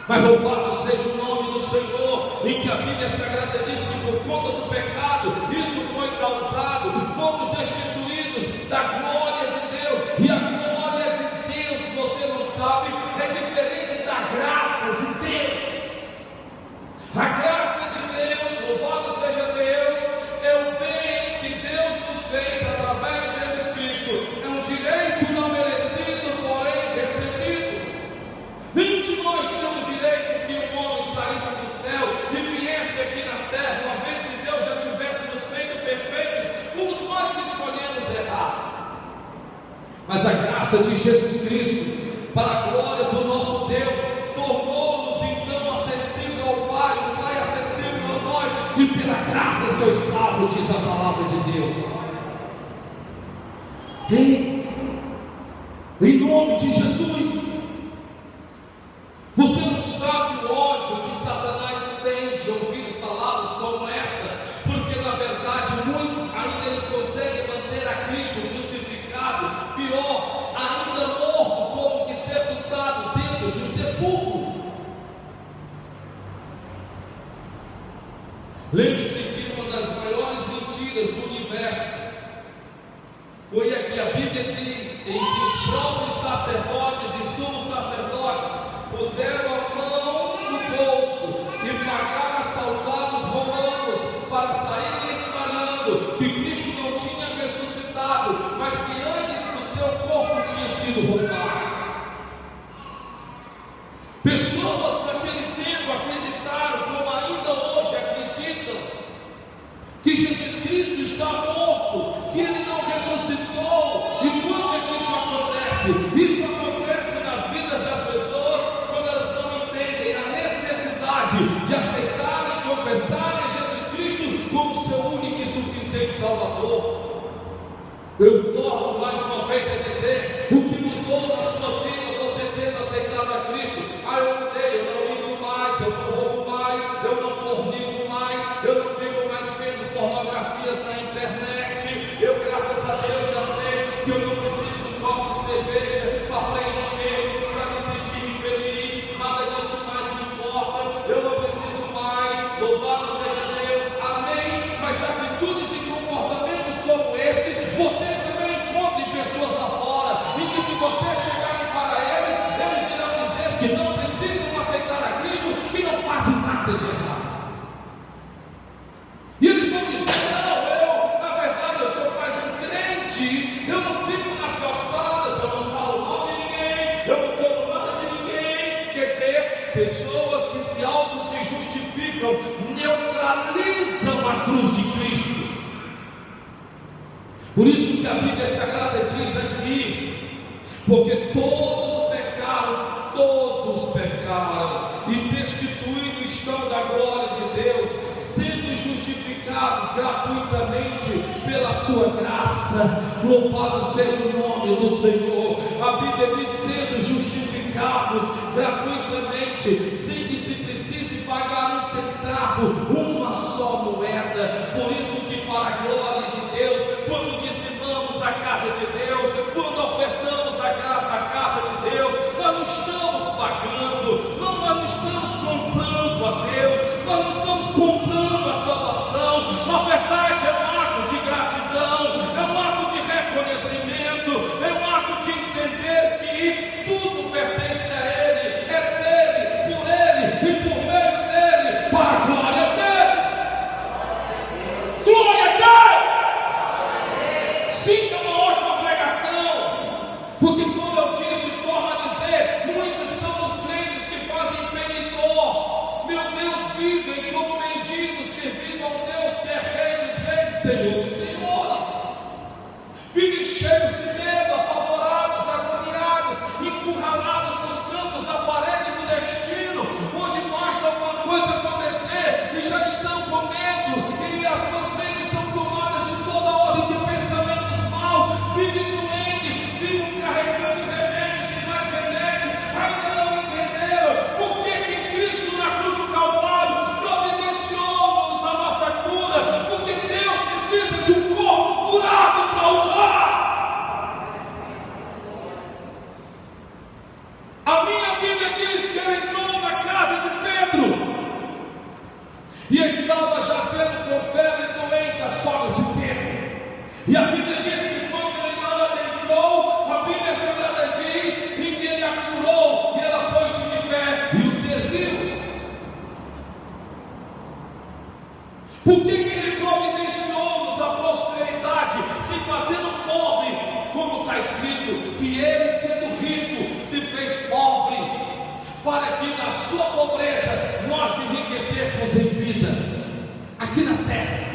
Mas louvado seja o nome do Senhor, em que a Bíblia Sagrada diz que por conta do pecado, isso foi causado, fomos destituídos da glória de Deus. E a glória de Deus, você não sabe, é diferente da graça de Deus. A graça de Deus, louvado seja Deus, é o bem que Deus nos fez através de Jesus Cristo. É um direito não merecido, porém recebido. Nenhum de nós tinha o direito que um homem saísse do céu e viesse aqui na terra, uma vez que Deus já tivesse nos feito perfeitos, fomos nós que escolhemos errar. Mas a graça de Jesus Cristo, para a glória do nosso Deus, tornou-nos então acessível ao Pai, o Pai acessível a nós, e pela graça sois salvos, diz a palavra de Deus. Em nome de Jesus. Você não sabe o ódio que Satanás tem de ouvir palavras como esta, porque na verdade muitos ainda ele consegue manter a Cristo crucificado, pior, ainda morto, como que sepultado dentro de um sepulcro. Lembre-se que uma das maiores mentiras do universo foi a que a Bíblia diz, em que os próprios sacerdotes e sumos sacerdotes puseram a mão no bolso e pagaram a soldados romanos para saírem espalhando que Cristo não tinha ressuscitado, mas que antes o seu corpo tinha sido roubado. Pessoas naquele tempo acreditaram, como ainda hoje acreditam, que Jesus Cristo está morto, favor. Eu torno mais uma vez a dizer: o que mudou na sua vida, você tendo aceitado a Cristo? Eu mudei, eu não minto mais, eu não roubo mais, eu não fornico mais, eu não fico mais vendo pornografias na internet. Eu, graças a Deus, já sei que eu não preciso de um copo de cerveja para preencher, para me sentir feliz. Nada disso mais me importa. Eu não preciso mais. Louvado seja Deus, amém. Mas atitudes e comportamentos como esse, você também encontra em pessoas lá fora, e que se você chegar para eles, eles irão dizer que não precisam aceitar a Cristo, que não fazem nada de errado. E eles vão dizer: não, na verdade, eu sou mais um crente, eu não fico nas calçadas, eu não falo mal de ninguém, eu não tomo nada de ninguém. Quer dizer, pessoas que se justificam, neutralizam a cruz de Cristo. Por isso que a Bíblia Sagrada diz aqui: porque todos pecaram e destituídos estão da glória de Deus, sendo justificados gratuitamente pela sua graça. Louvado seja o nome do Senhor. A Bíblia diz: sendo justificados gratuitamente, sem que se precise pagar um centavo, uma só moeda. Por isso que, para a glória de Deus, quando dizimamos a casa de Deus, quando ofertamos a casa de Deus, nós não estamos pagando, nós não estamos comprando a Deus, nós não estamos comprando a salvação. Na verdade, é um ato de gratidão, é um ato de reconhecimento, é um ato de entender que tudo pertence a Ele, é dele, por Ele e por meio dele, para a glória dele. Glória a Deus! Sim, é uma ótima pregação, porque, como eu disse, torno a dizer, muitos são os crentes que fazem penitó, meu Deus, vivem como mendigos, servindo ao Deus que é Rei dos Reis, Senhor dos Senhores, vivem cheios de medo, apavorados, agoniados, encurralados nos cantos da parede do destino, onde basta alguma coisa acontecer e já estão com medo, e as suas mentes são tomadas de toda ordem de pensamentos maus, vivem doentes, vivem carregando remédios e mais remédios, ainda não entenderam por que Cristo na cruz do Calvário providenciou-nos a nossa cura, porque Deus precisa de um corpo curado para usar. A minha Bíblia diz que ele entrou na casa de Pedro e estava jazendo com febre doente a sogra de Pedro. E a Bíblia diz que quando ele entrou, a Bíblia Sagrada diz em que ele a curou e ela pôs-se de pé e o serviu. Por que ele providenciou-nos a prosperidade, se fazendo pobre, como está escrito, que ele, sendo rico, se fez pobre, para que na sua pobreza nós enriquecêssemos em vida, aqui na terra,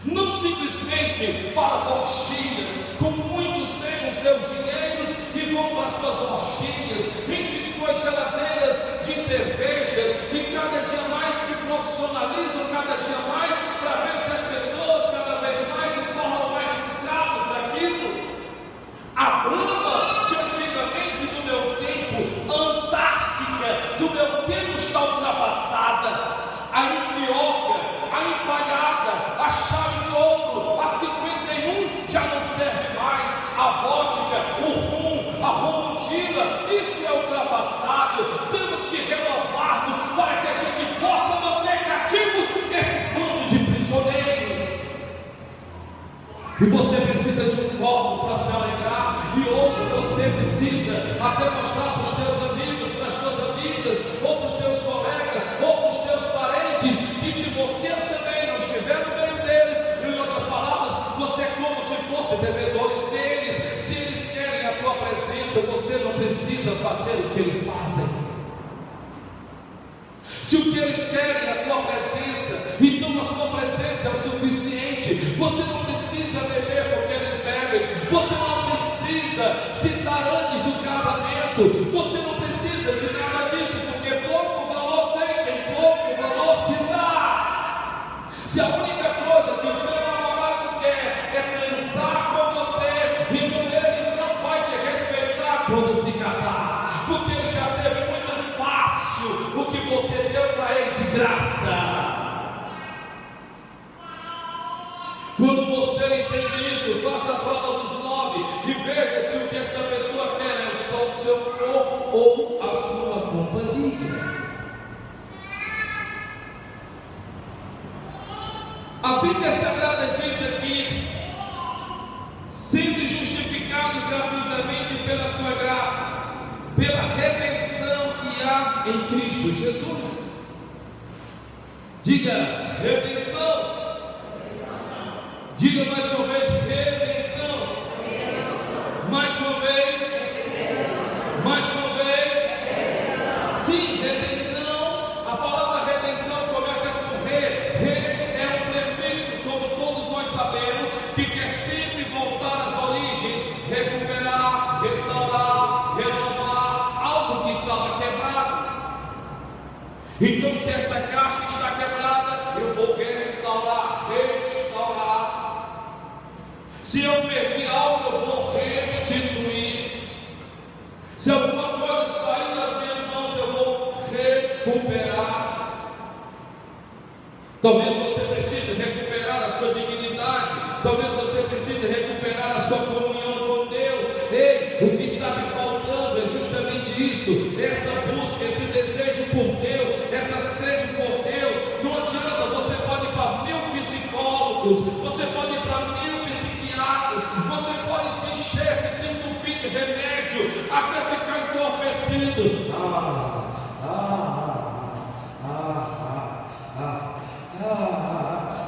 não simplesmente para as orgias, como muitos têm os seus dinheiros e vão para as suas orgias, enchem suas geladeiras de cervejas e cada dia mais se profissionalizam, cada dia mais, para ver se as pessoas cada vez mais se tornam mais escravos daquilo. A Brahma de antigamente, do meu tempo, a Antártica do meu tempo está ultrapassada. A Ipioca, a Empalhada, a Chave de Ouro, a 51 já não serve mais. A vodka, o rum, a romudina, isso é ultrapassado. Temos que renovar-nos para que a gente possa manter cativos esses bandos de prisioneiros. E você precisa de um copo para se alegrar, e outro você precisa até mostrar para os teus amigos, para as tuas amigas, ou para os teus colegas, ou para os teus parentes, que se você também não estiver no meio deles, em outras palavras, você é como se fosse devedores deles. Se eles querem a tua presença, você não precisa fazer o que eles fazem. Se o que eles querem é a tua presença, então a sua presença é o suficiente. Você não precisa beber porque eles bebem, você não precisa se dar antes do casamento, você não precisa de nada disso, porque pouco valor tem quem pouco valor se dá. Se a única coisa que o teu namorado quer entende isso, faça a prova dos 9 e veja se o que esta pessoa quer é só o seu corpo ou a sua companhia. A Bíblia Sagrada diz aqui: sendo justificados gratuitamente pela sua graça, pela redenção que há em Cristo Jesus. Diga redenção. Diga mais uma vez redenção. Mais uma vez. Mais uma vez. Sim, redenção. A palavra redenção começa com re. Re é um prefixo, como todos nós sabemos, que quer sempre voltar às origens, recuperar, restaurar, renovar algo que estava quebrado. Então, se esta caixa está quebrada, eu vou restaurar. Se eu perdi algo, eu vou restituir. Se alguma coisa sair das minhas mãos, eu vou recuperar. Talvez você precise recuperar a sua dignidade. Talvez você precise recuperar a sua comunhão com Deus. Ei, o que está te faltando é justamente isto: essa busca, esse desejo por Deus, essa sede por Deus. Não adianta, você pode ir para 1000 psicólogos, você pode ir para 1000 psiquiatras, você pode se encher, se entupir de remédio, até ficar entorpecido.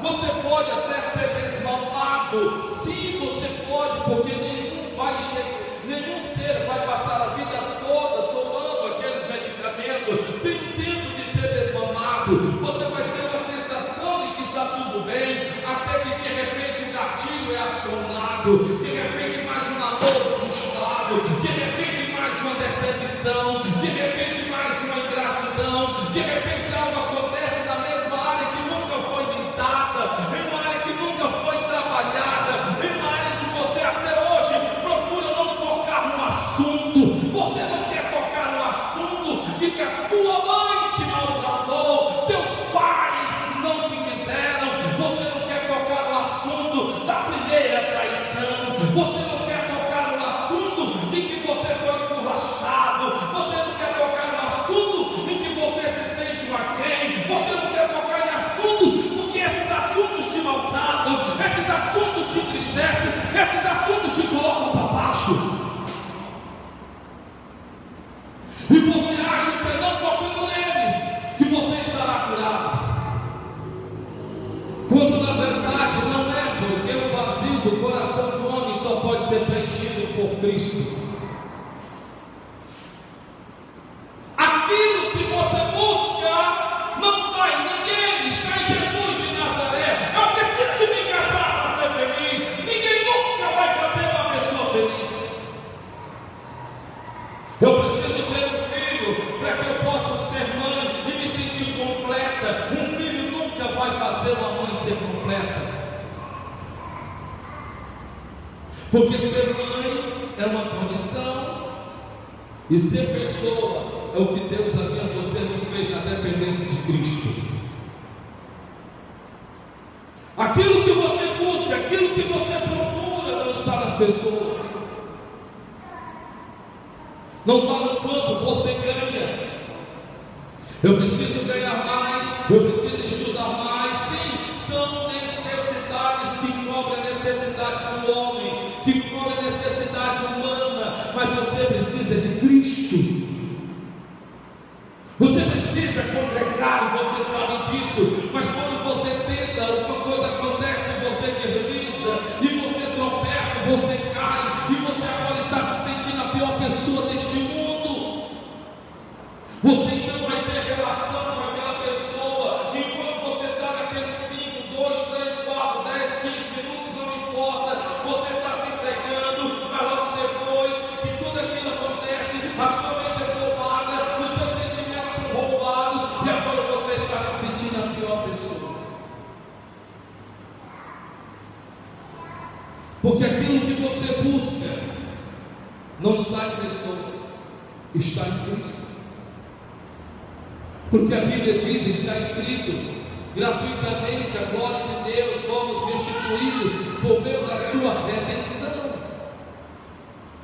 Você pode até ser desmamado. Sim, você pode, porque nenhum ser vai passar a vida toda tomando aqueles medicamentos, tentando de ser desmamado. Você vai ter uma sensação de que está tudo bem, até que de repente o gatilho é acionado, de repente mais um namoro frustrado, de repente mais uma decepção, de repente mais uma ingratidão, de repente algo acontece na mesma área que nunca foi lidada, em uma área que nunca foi trabalhada, em uma área que você até hoje procura não tocar no assunto. Você não quer tocar no assunto de que a tua mãe te maltratou, teus pais não te quiseram. Você não quer tocar no assunto da primeira traição. Você não quer tocar no assunto de que você foi esculachado. Você não quer tocar no assunto de que você se sente um aquém. Você não quer tocar em assuntos porque esses assuntos te maltratam, esses assuntos te entristecem, esses assuntos te colocam para baixo. E você acha que é não tocando neles que você estará curado, quando na verdade não é, porque o vazio do coração de um homem só pode ser preenchido por Cristo. Aquilo que você busca não está em ninguém, está em Jesus de Nazaré. Eu preciso me casar para ser feliz. Ninguém nunca vai fazer uma pessoa feliz. Eu preciso ter um filho para que eu possa ser mãe e me sentir completa. Um filho nunca vai fazer uma mãe ser completa, porque ser mãe é uma condição e ser pessoa é o que Deus a mim e a você nos fez na dependência de Cristo. Aquilo que você busca, aquilo que você procura não está nas pessoas, não está no quanto você ganha. Eu preciso ganhar mais, eu preciso estudar mais. Sim, são necessidades que cobrem a necessidade do homem, que cobrem a necessidade humana, mas você precisa de Cristo. Você precisa congregar, você sabe disso, mas quando você tenta, alguma coisa acontece, você desliza, e você tropeça, você cai, e você agora está se sentindo a pior pessoa deste mundo. Você então vai ter relação com aquela pessoa, enquanto você está naqueles 5, 2, 3, 4, 10, 15 minutos, não importa, você está se entregando, mas logo depois que tudo aquilo acontece, a sua mente é tomada, os seus sentimentos são roubados, e agora você está se sentindo a pior pessoa. Porque aquilo que você busca não está em pessoas, está em Cristo. Porque a Bíblia diz, está escrito, gratuitamente a glória de Deus, fomos restituídos por meio da sua redenção.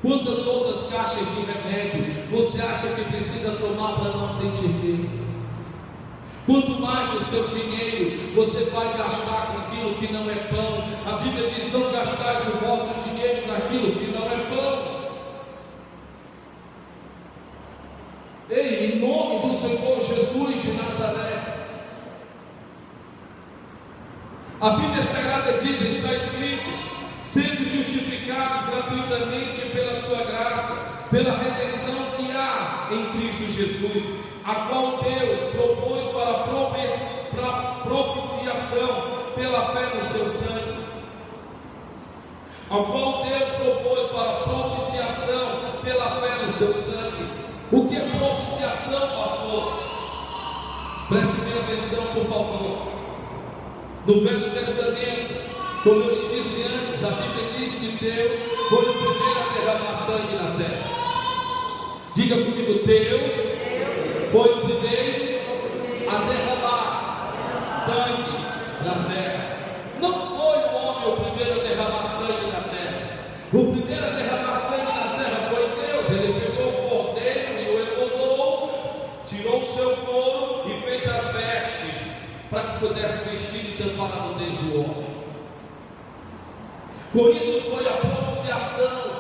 Quantas outras caixas de remédio você acha que precisa tomar para não sentir medo? Quanto mais do seu dinheiro você vai gastar com aquilo que não é pão? A Bíblia diz: não gastais o vosso dinheiro naquilo que não é pão. Ei, em nome do Senhor Jesus de Nazaré, a Bíblia Sagrada diz, está escrito: sendo justificados gratuitamente pela sua graça, pela redenção que há em Cristo Jesus, a qual Deus propôs para propiciação pela fé no seu sangue. Ao qual Deus propôs para propiciação pela fé no seu sangue. O que é propiciação, pastor? Preste bem atenção, por favor. No Velho Testamento, como eu lhe disse antes, a Bíblia diz que Deus foi o primeiro a derramar sangue na terra. Diga comigo: Deus foi o primeiro a derramar sangue na terra. Não foi o homem o primeiro a derramar sangue na terra. O primeiro a derramar sangue na terra foi Deus. Ele pegou o cordeiro e o emolou, tirou o seu couro e fez as vestes para que pudesse vestir e tampar a nudez do homem. Por isso foi a propiciação.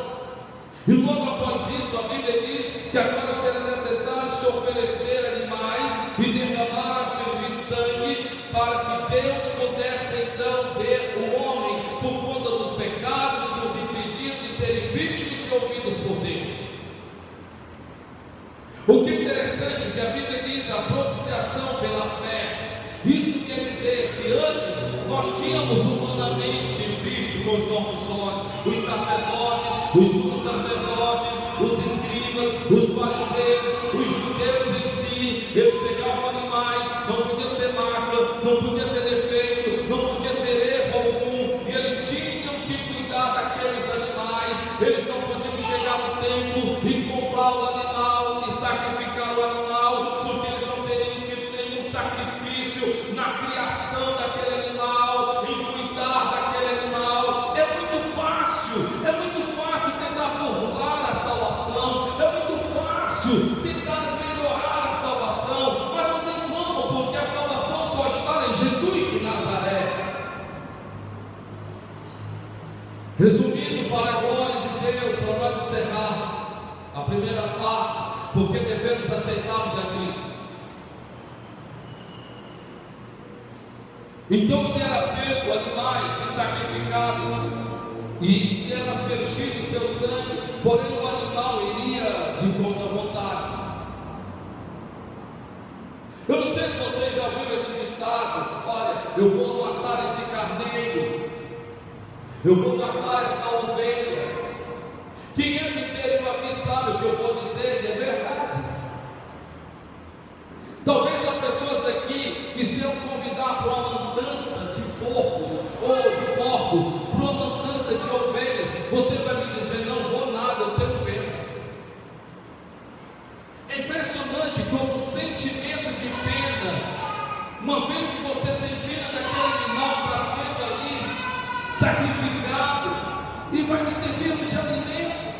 E logo após isso, a Bíblia diz que agora será necessário se oferecer animais e derramar as virgens de sangue, para que Deus pudesse então ver o homem por conta dos pecados que os impediam de serem vítimas e ouvidos por Deus. O que é interessante é que a Bíblia diz a propiciação pela fé. Isso quer dizer que antes nós tínhamos humanamente visto com os nossos olhos os sacerdotes, os sumos sacerdotes, os escribas, os fariseus, os judeus em si. Eles pegavam animais, não podiam ter mácula, não podiam ter defeito, não podiam ter erro algum, e eles tinham que cuidar daqueles animais. Eles não podiam chegar no templo e comprar o animal e sacrificar o animal, porque eles não teriam tido nenhum sacrifício na criação daquele animal, em cuidar daquele animal. É muito fácil tentar burlar a salvação, é muito fácil tentar melhorar a salvação, mas não tem como, porque a salvação só está em Jesus de Nazaré. Resumindo, para a glória de Deus, para nós encerrarmos a primeira parte, porque devemos aceitarmos a Cristo. Então, se era pego animais e sacrificados, e se era aspergido seu sangue, porém o animal iria de contra vontade. Eu não sei se você já ouviu esse ditado: olha, eu vou matar esse carneiro, eu vou matar essa ovelha. Quem é inteiro aqui sabe o que eu vou dizer, e é verdade. Talvez há pessoas aqui que, se eu convidar para uma matança de porcos ou de porcos, para uma matança de ovelhas, você vai me dizer: não vou nada, eu tenho pena. É impressionante como o sentimento de pena, uma vez que você tem pena daquele animal para ser ali sacrificado, e vai nos servir de alimento,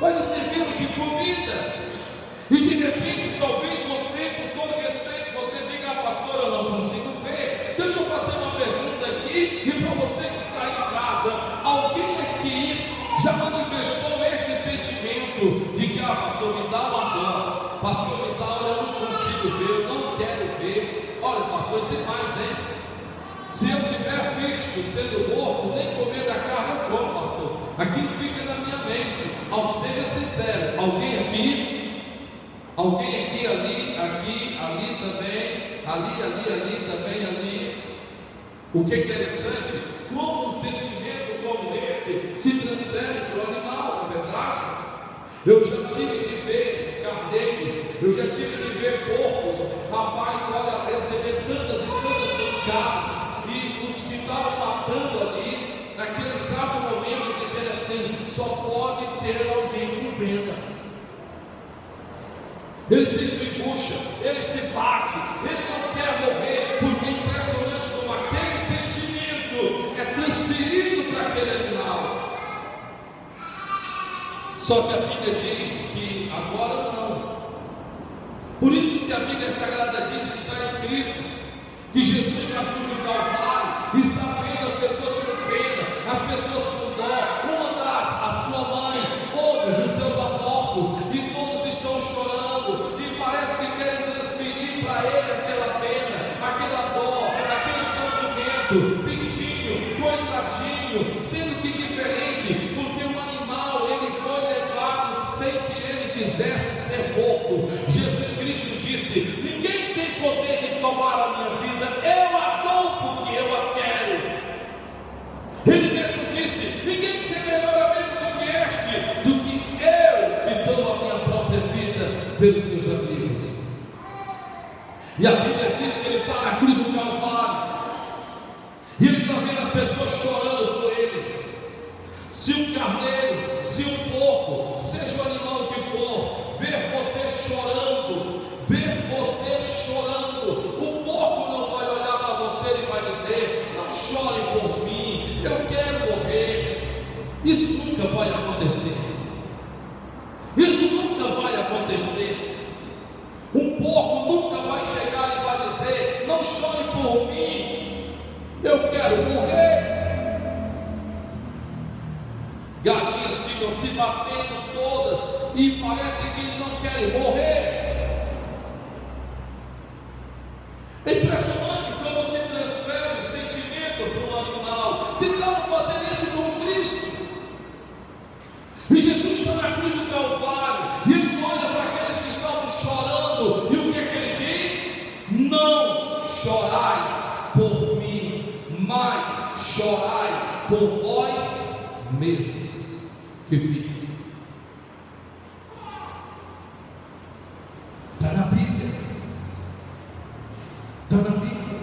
vai nos servir de comida, e de repente, talvez você, com todo respeito, você diga: ah, pastor, eu não consigo ver. Deixa eu fazer uma pergunta aqui, e para você que está em casa, alguém aqui já manifestou este sentimento de que: ah, pastor, me dá uma dó, pastor, me dá, olha, eu não consigo ver, eu não quero ver. Olha, pastor, tem mais, hein? Se eu tiver visto sendo morto, nem comer da carne eu como, pastor. Aquilo fica na minha mente. Seja sincero, alguém aqui, ali, aqui, ali também, ali também, ali. O que é interessante, como um sentimento como esse se transfere para o animal, não é verdade? Eu já tive de ver carneiros, eu já tive de ver porcos, rapaz, olha, receber tantas e tantas pancadas, e os que estavam matando ali, naquele exato momento, dizer assim: só pode ter alguém com pena. Ele se estribucha, ele se bate, ele não quer morrer, porque Só que a Bíblia diz que agora não. Por isso que a Bíblia Sagrada diz, está escrito, que Jesus na cruz do Calvário está vendo as pessoas com pena, as pessoas com dó, uma das, a sua mãe, outros, os seus apóstolos, e todos estão chorando, e parece que querem transferir para ele aquela pena, aquela dor, aquele sofrimento, bichinho, coitadinho, sendo que diferente, porque o animal, ele foi levado sem que ele quisesse ser morto. Jesus Cristo disse: ninguém tem poder de tomar a minha vida, eu a dou porque eu a quero. Ele mesmo disse: ninguém tem melhor amigo do que este, do que eu que dou a minha própria vida pelos meus amigos. E a Bíblia diz que ele está na cruz do Calvário, e ele está vendo as pessoas chorando por ele. Se um carneiro, se um porco, seja o animal que for, ver você chorando, o porco não vai olhar para você e vai dizer: não chore por mim, eu quero morrer. Isso nunca vai acontecer. Isso nunca vai acontecer. Um porco nunca vai chegar e vai dizer: não chore por mim, eu quero morrer. Galinhas ficam se batendo todas e parece que não querem morrer. É impressionante como se transfere o sentimento para um animal. Tentaram fazer isso com Cristo. E Jesus está na cruz do Calvário, e ele olha para aqueles que estavam chorando, e o que é que ele diz? Não chorais por mim, mas chorai por vós mesmos que vivem. Está na Bíblia. Está na Bíblia.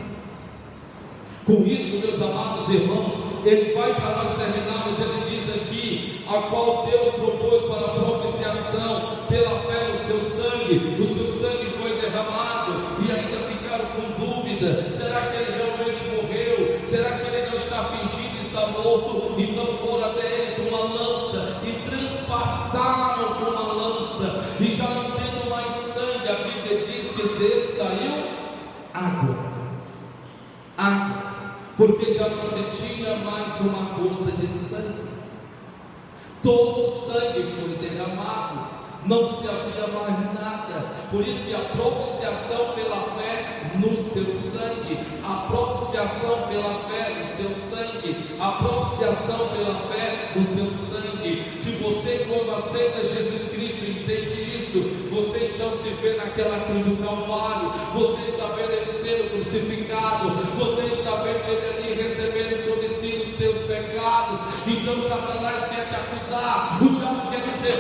Com isso, meus amados irmãos, ele vai para nós terminarmos. Ele diz aqui: a qual Deus propôs para a propiciação pela fé no seu sangue. O seu sangue foi derramado, e ainda ficaram com dúvida: será que ele realmente morreu? Será que ele não está fingindo estar morto? Então foram até ele com uma lança e transpassaram com uma lança, e já não tendo mais sangue, a Bíblia diz que dele saiu água, porque já não se tinha mais uma gota de sangue. Todo o sangue foi derramado, não se havia mais nada. Por isso que a propiciação pela fé no seu sangue, a propiciação pela fé no seu sangue, a propiciação pela fé no seu sangue. Se você, quando aceita Jesus Cristo, entende isso, você então se vê naquela cruz do Calvário, você está vendo ele sendo crucificado, você está vendo ele ali recebendo sobre si os seus pecados. Então Satanás quer te acusar, o diabo quer dizer: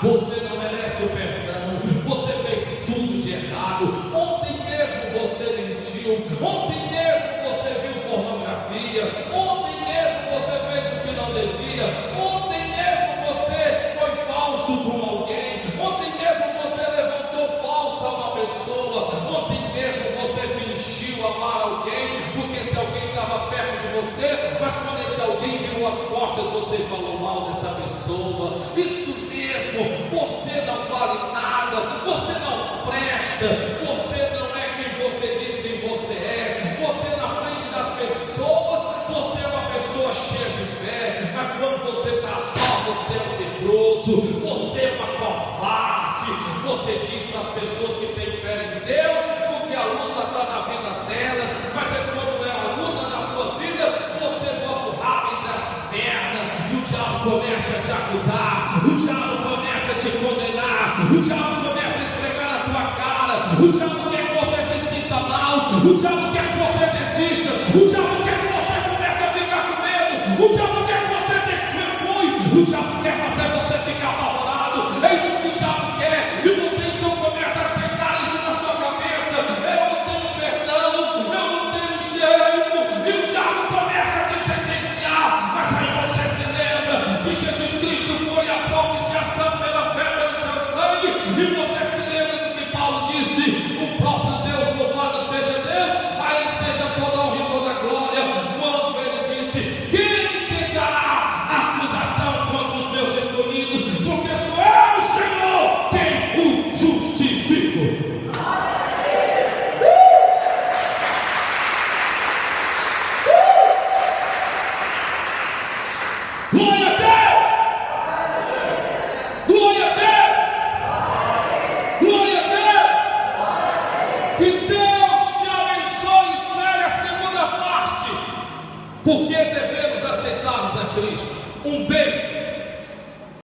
você não merece o perdão, você fez tudo de errado, ontem mesmo você mentiu, ontem mesmo você viu pornografia, ontem mesmo você fez o que não devia, ontem mesmo você foi falso com alguém, ontem mesmo você levantou falso a uma pessoa, ontem mesmo você fingiu amar alguém, porque esse alguém estava perto de você, mas quando esse alguém virou as costas, você falou mal dessa pessoa. Isso mesmo, você não vale nada, você não presta, você não é quem você diz quem você é. Você na frente das pessoas, você é uma pessoa cheia de fé, mas quando você está só, você é um medroso, você é uma covarde. Você diz para as pessoas que têm fé em Deus, porque a luta está na vida delas, mas é quando é a luta na tua vida, você bota o rabo entre as pernas, e o diabo começa a te acusar, o diabo começa a te condenar, o diabo começa a esfregar na tua cara, o diabo quer que você se sinta mal, o diabo quer que você desista, o diabo quer que você comece a ficar com medo, o diabo quer que você tenha vergonha, o diabo quer fazer você ficar apavorado. É isso que o diabo quer, e você então começa a sentar isso na sua cabeça: eu não tenho perdão, eu não tenho jeito, e o diabo começa a te sentenciar. Mas aí você se lembra que Jesus Cristo foi a propiciação pela fé pelo seu sangue, e você se lembra do que Paulo disse: o próprio Deus, louvado seja Deus, a ele seja toda a honra e toda a glória, quando ele disse: quem tentará acusação Glória a Deus! Glória a Deus! Glória a Deus! Que Deus te abençoe e espere a segunda parte. Porque devemos aceitarmos a Cristo. Um beijo.